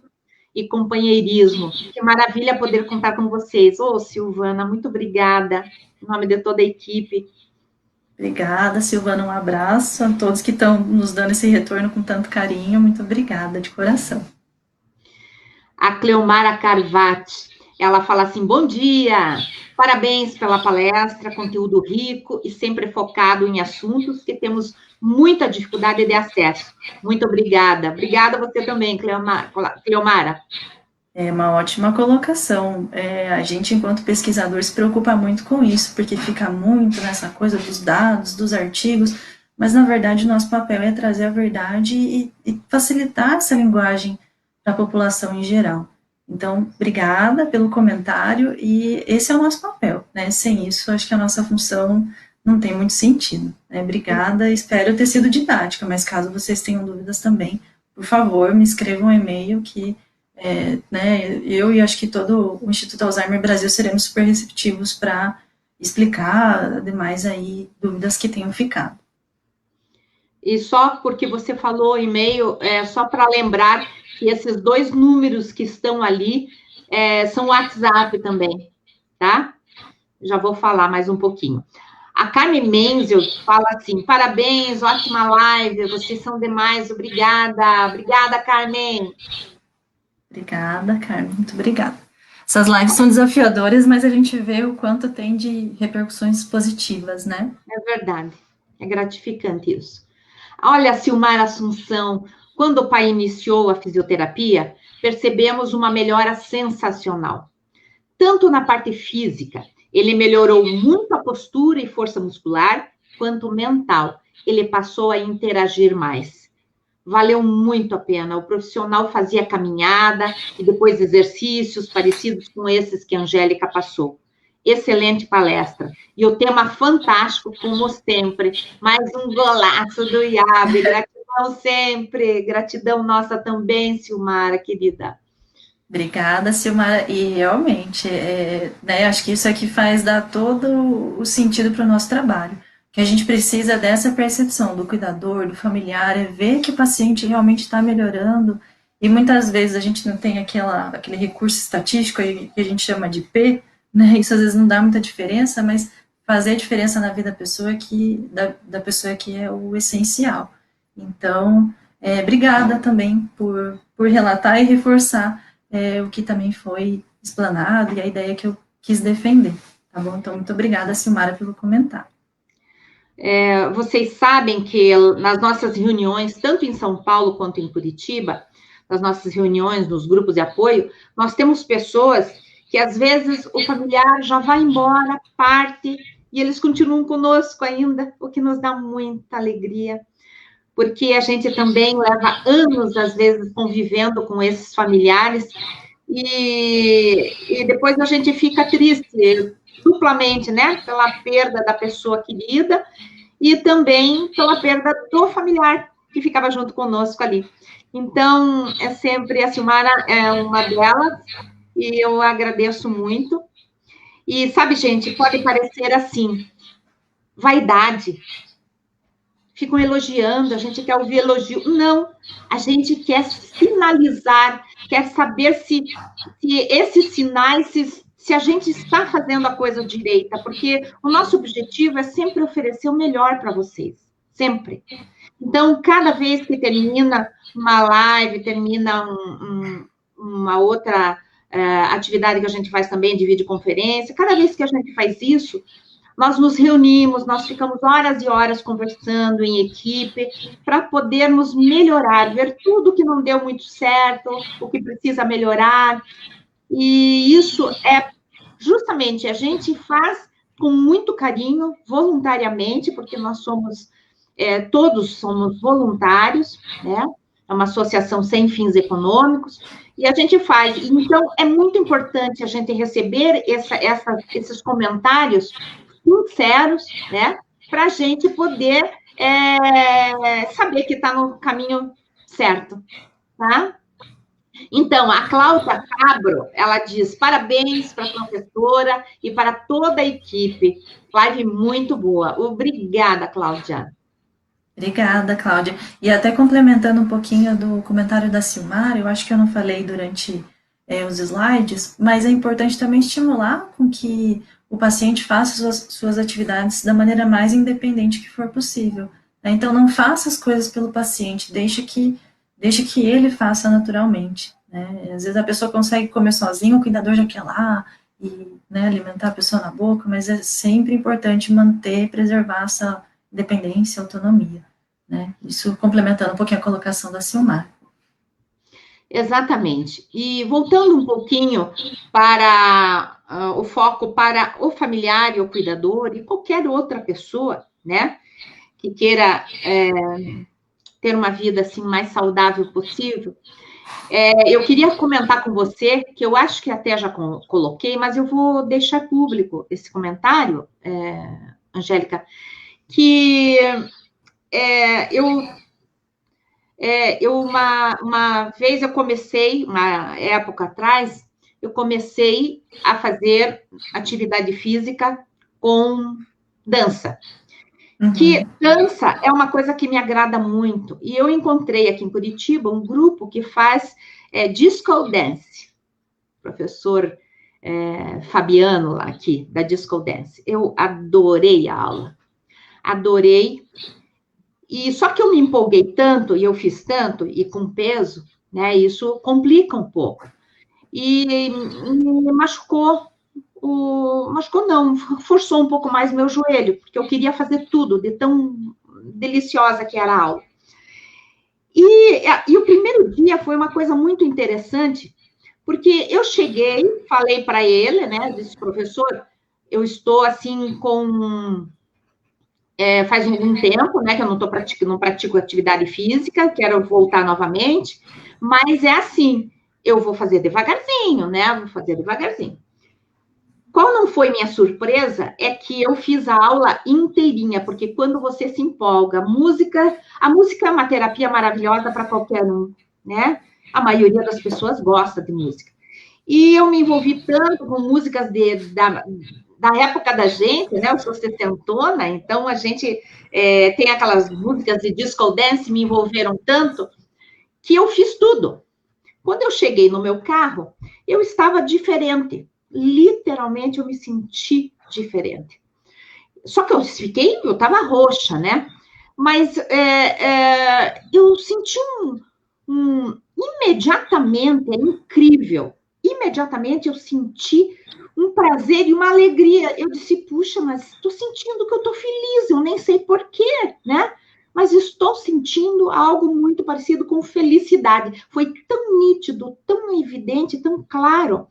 e companheirismo. Que maravilha poder contar com vocês. Ô, Silvana, muito obrigada, em nome de toda a equipe. Obrigada, Silvana, um abraço a todos que estão nos dando esse retorno com tanto carinho, muito obrigada, de coração. A Cleomara Carvati, ela fala assim, bom dia, parabéns pela palestra, conteúdo rico e sempre focado em assuntos que temos muita dificuldade de acesso. Muito obrigada. Obrigada a você também, Cleomara. É uma ótima colocação. A gente, enquanto pesquisador, se preocupa muito com isso, porque fica muito nessa coisa dos dados, dos artigos, mas, na verdade, o nosso papel é trazer a verdade e facilitar essa linguagem para a população em geral. Então, obrigada pelo comentário, e esse é o nosso papel, né? Sem isso, acho que a nossa função não tem muito sentido, né? Obrigada, espero ter sido didática, mas caso vocês tenham dúvidas também, por favor, me escrevam um e-mail que né, eu e acho que todo o Instituto Alzheimer Brasil seremos super receptivos para explicar, ademais, aí, dúvidas que tenham ficado. E só porque você falou e-mail, só para lembrar que esses 2 números que estão ali são WhatsApp também, tá? Já vou falar mais um pouquinho. A Carmen Menzel fala assim, parabéns, ótima live, vocês são demais, obrigada. Obrigada, Carmen. Obrigada, Carmen, muito obrigada. Essas lives são desafiadoras, mas a gente vê o quanto tem de repercussões positivas, né? É verdade, é gratificante isso. Olha, Silmar Assunção, Quando o pai iniciou a fisioterapia, percebemos uma melhora sensacional. Tanto na parte física, ele melhorou muito a postura e força muscular, quanto mental. Ele passou a interagir mais. Valeu muito a pena. O profissional fazia caminhada e depois exercícios parecidos com esses que a Angélica passou. Excelente palestra. E o tema fantástico, como sempre. Mais um golaço do IAB. Gratidão sempre. Gratidão nossa também, Silmara, querida. Obrigada, Silmara. E realmente, né, acho que isso aqui faz dar todo o sentido para o nosso trabalho. Que a gente precisa dessa percepção do cuidador, do familiar, é ver que o paciente realmente está melhorando. E muitas vezes a gente não tem aquele recurso estatístico aí que a gente chama de P, né? Isso às vezes não dá muita diferença, mas fazer a diferença na vida da pessoa da pessoa que é o essencial. Então, obrigada também por relatar e reforçar o que também foi explanado e a ideia que eu quis defender, tá bom? Então, muito obrigada, Silmara, pelo comentário. Vocês sabem que nas nossas reuniões, tanto em São Paulo quanto em Curitiba, nas nossas reuniões, nos grupos de apoio, nós temos pessoas que, às vezes, o familiar já vai embora, parte, e eles continuam conosco ainda, o que nos dá muita alegria, porque a gente também leva anos, às vezes, convivendo com esses familiares, e depois a gente fica triste, duplamente, né, pela perda da pessoa querida, e também pela perda do familiar que ficava junto conosco ali. Então, sempre a Silmara é uma delas, e eu agradeço muito. E, sabe, gente, pode parecer assim, vaidade. Ficam elogiando, a gente quer ouvir elogio. Não, a gente quer sinalizar, quer saber se esses sinais, se a gente está fazendo a coisa direita, porque o nosso objetivo é sempre oferecer o melhor para vocês, sempre. Então, cada vez que termina uma live, termina uma outra atividade que a gente faz também de videoconferência, cada vez que a gente faz isso, nós nos reunimos, nós ficamos horas e horas conversando em equipe para podermos melhorar, ver tudo que não deu muito certo, o que precisa melhorar. E isso é justamente, a gente faz com muito carinho, voluntariamente, porque nós somos, todos somos voluntários, né? É uma associação sem fins econômicos, e a gente faz. Então, é muito importante a gente receber esses comentários sinceros, né? Para a gente poder saber que está no caminho certo, tá? Então, a Cláudia Cabro, ela diz, parabéns para a professora e para toda a equipe. Live muito boa. Obrigada, Cláudia. Obrigada, Cláudia. E até complementando um pouquinho do comentário da Silmara, eu acho que eu não falei durante os slides, mas é importante também estimular com que o paciente faça suas atividades da maneira mais independente que for possível. Né? Então, não faça as coisas pelo paciente, deixe que ele faça naturalmente. Né? Às vezes a pessoa consegue comer sozinha, o cuidador já quer lá, e né, alimentar a pessoa na boca, mas é sempre importante manter, preservar essa independência, autonomia. Né? Isso complementando um pouquinho a colocação da Silmara. Exatamente. E voltando um pouquinho para o foco para o familiar e o cuidador e qualquer outra pessoa, né, que queira ter uma vida assim mais saudável possível, eu queria comentar com você, que eu acho que até já coloquei, mas eu vou deixar público esse comentário, Angélica, que uma vez eu comecei, uma época atrás, eu comecei a fazer atividade física com dança. Uhum. Que dança é uma coisa que me agrada muito. E eu encontrei aqui em Curitiba um grupo que faz disco dance. Professor Fabiano, lá aqui, da disco dance. Eu adorei a aula. Adorei. E só que eu me empolguei tanto, e eu fiz tanto, e com peso, né? Isso complica um pouco. E me machucou. Machucou não, forçou um pouco mais meu joelho, porque eu queria fazer tudo, de tão deliciosa que era a aula. E o primeiro dia foi uma coisa muito interessante, porque eu cheguei, falei para ele, né, disse, professor, eu estou assim com... faz algum tempo, né, que eu não pratico atividade física, quero voltar novamente, mas é assim, eu vou fazer devagarzinho, né, vou fazer devagarzinho. Qual não foi minha surpresa é que eu fiz a aula inteirinha, porque quando você se empolga, a música é uma terapia maravilhosa para qualquer um, né? A maioria das pessoas gosta de música. E eu me envolvi tanto com músicas da época da gente, né? Eu sou setentona, então a gente tem aquelas músicas de disco dance, me envolveram tanto, que eu fiz tudo. Quando eu cheguei no meu carro, eu estava diferente. Literalmente, eu me senti diferente. Só que eu estava roxa, né? Mas eu senti imediatamente, é incrível, imediatamente eu senti um prazer e uma alegria. Eu disse, puxa, mas estou sentindo que eu estou feliz, eu nem sei porquê, né? Mas estou sentindo algo muito parecido com felicidade. Foi tão nítido, tão evidente, tão claro.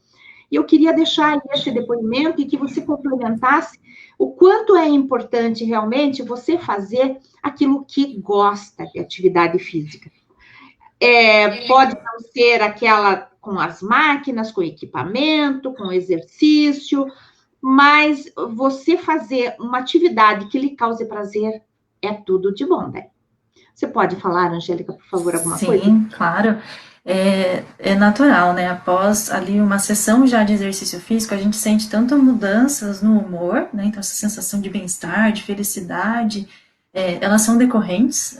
E eu queria deixar esse depoimento e que você complementasse o quanto é importante realmente você fazer aquilo que gosta de atividade física. Pode não ser aquela com as máquinas, com equipamento, com exercício, mas você fazer uma atividade que lhe cause prazer é tudo de bom, né? Você pode falar, Angélica, por favor, alguma coisa? Sim, claro. É natural, né? Após ali uma sessão já de exercício físico, a gente sente tanto mudanças no humor, né? Então, essa sensação de bem-estar, de felicidade, elas são decorrentes,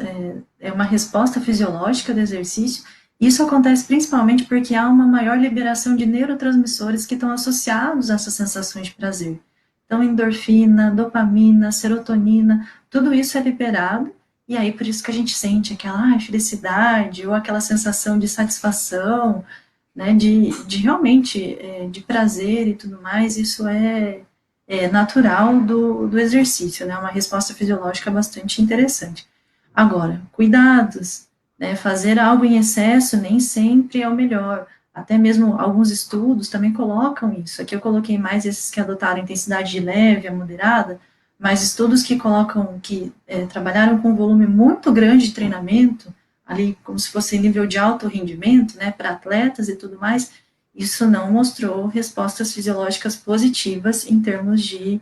é uma resposta fisiológica do exercício. Isso acontece principalmente porque há uma maior liberação de neurotransmissores que estão associados a essas sensações de prazer. Então, endorfina, dopamina, serotonina, tudo isso é liberado. E aí, por isso que a gente sente aquela felicidade, ou aquela sensação de satisfação, né, de realmente, de prazer e tudo mais, isso é natural do exercício, né, uma resposta fisiológica bastante interessante. Agora, cuidados, né, fazer algo em excesso nem sempre é o melhor, até mesmo alguns estudos também colocam isso, aqui eu coloquei mais esses que adotaram a intensidade de leve a moderada, mas estudos que colocam, que trabalharam com um volume muito grande de treinamento, ali como se fosse nível de alto rendimento, né, para atletas e tudo mais, isso não mostrou respostas fisiológicas positivas em termos de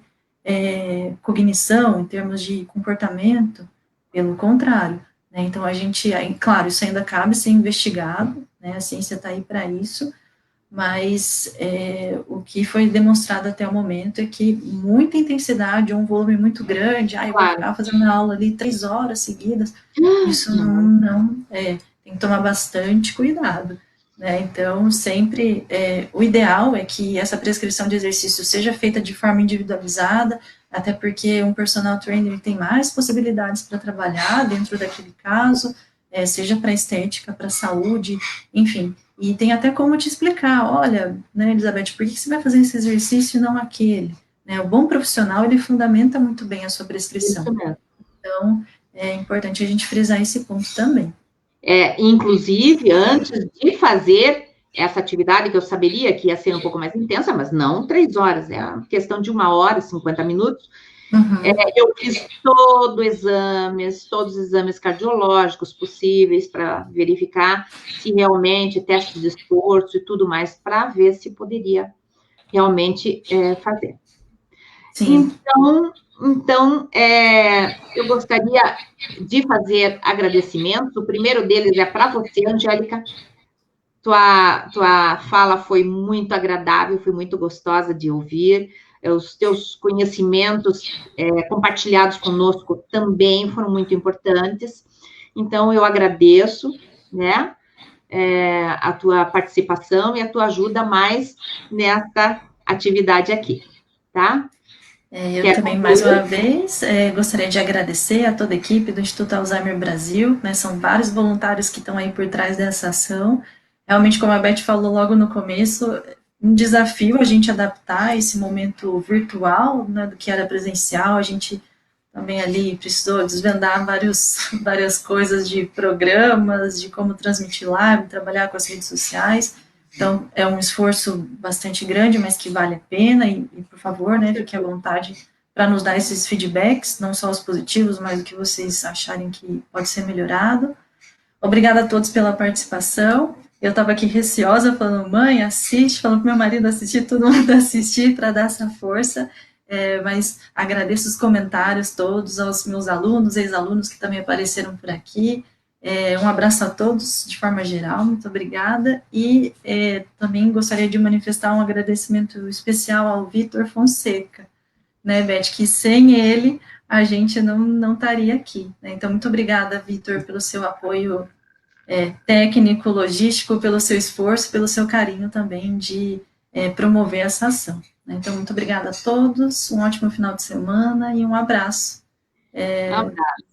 cognição, em termos de comportamento, pelo contrário, né, então a gente, claro, isso ainda cabe ser investigado, né, a ciência está aí para isso, mas o que foi demonstrado até o momento é que muita intensidade, um volume muito grande, eu vou ficar fazendo aula ali 3 horas seguidas, isso não tem que tomar bastante cuidado, né, então sempre, o ideal é que essa prescrição de exercício seja feita de forma individualizada, até porque um personal trainer tem mais possibilidades para trabalhar dentro daquele caso, seja para estética, para saúde, enfim, e tem até como te explicar, olha, né, Elizabeth, por que você vai fazer esse exercício e não aquele? Né, o bom profissional, ele fundamenta muito bem a sua prescrição. Isso mesmo. Então, é importante a gente frisar esse ponto também. Inclusive, antes de fazer essa atividade, que eu saberia que ia ser um pouco mais intensa, mas não 3 horas, é uma questão de 1 hora e 50 minutos, eu fiz todos os exames cardiológicos possíveis para verificar se realmente testes de esforço e tudo mais, para ver se poderia realmente fazer. Sim. Então, eu gostaria de fazer agradecimentos. O primeiro deles é para você, Angélica. Tua fala foi muito agradável, foi muito gostosa de ouvir. Os teus conhecimentos compartilhados conosco também foram muito importantes. Então, eu agradeço, né, a tua participação e a tua ajuda mais nesta atividade aqui, tá? Eu também, mais uma vez, gostaria de agradecer a toda a equipe do Instituto Alzheimer Brasil, né, são vários voluntários que estão aí por trás dessa ação. Realmente, como a Beth falou logo no começo, um desafio a gente adaptar esse momento virtual, né, do que era presencial, a gente também ali precisou desvendar várias coisas de programas, de como transmitir live, trabalhar com as redes sociais. Então, é um esforço bastante grande, mas que vale a pena, e por favor, né, fique à vontade para nos dar esses feedbacks, não só os positivos, mas o que vocês acharem que pode ser melhorado. Obrigada a todos pela participação. Eu estava aqui receosa, falando, mãe, assiste, falando para meu marido assistir, todo mundo assistir para dar essa força, mas agradeço os comentários todos, aos meus alunos, ex-alunos que também apareceram por aqui. Um abraço a todos, de forma geral, muito obrigada, e também gostaria de manifestar um agradecimento especial ao Vitor Fonseca, né, Beth, que sem ele a gente não estaria aqui, né? Então, muito obrigada, Vitor, pelo seu apoio técnico, logístico, pelo seu esforço, pelo seu carinho também de promover essa ação, né? Então, muito obrigada a todos, um ótimo final de semana e um abraço. Um abraço.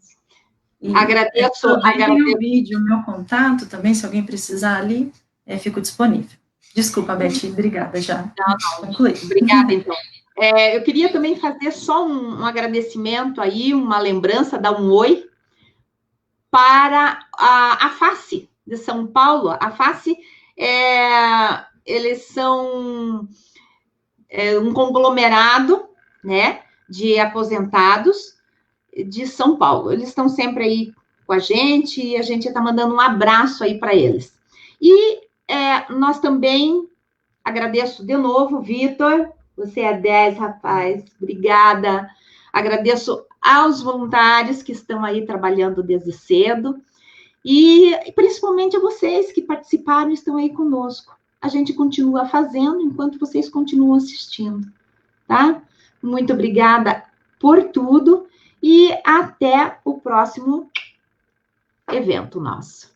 E agradeço o vídeo, o meu contato também, se alguém precisar ali, fico disponível. Desculpa, Beth, obrigada já. Não, concluí. Obrigada, então. Eu queria também fazer só um agradecimento aí, uma lembrança, dar um oi para a FACE de São Paulo. A FACE, eles são um conglomerado, né, de aposentados de São Paulo. Eles estão sempre aí com a gente e a gente está mandando um abraço aí para eles. E nós também agradeço de novo, Vitor. Você é 10, rapaz. Obrigada. Agradeço aos voluntários que estão aí trabalhando desde cedo. E principalmente a vocês que participaram e estão aí conosco. A gente continua fazendo enquanto vocês continuam assistindo, tá? Muito obrigada por tudo e até o próximo evento nosso.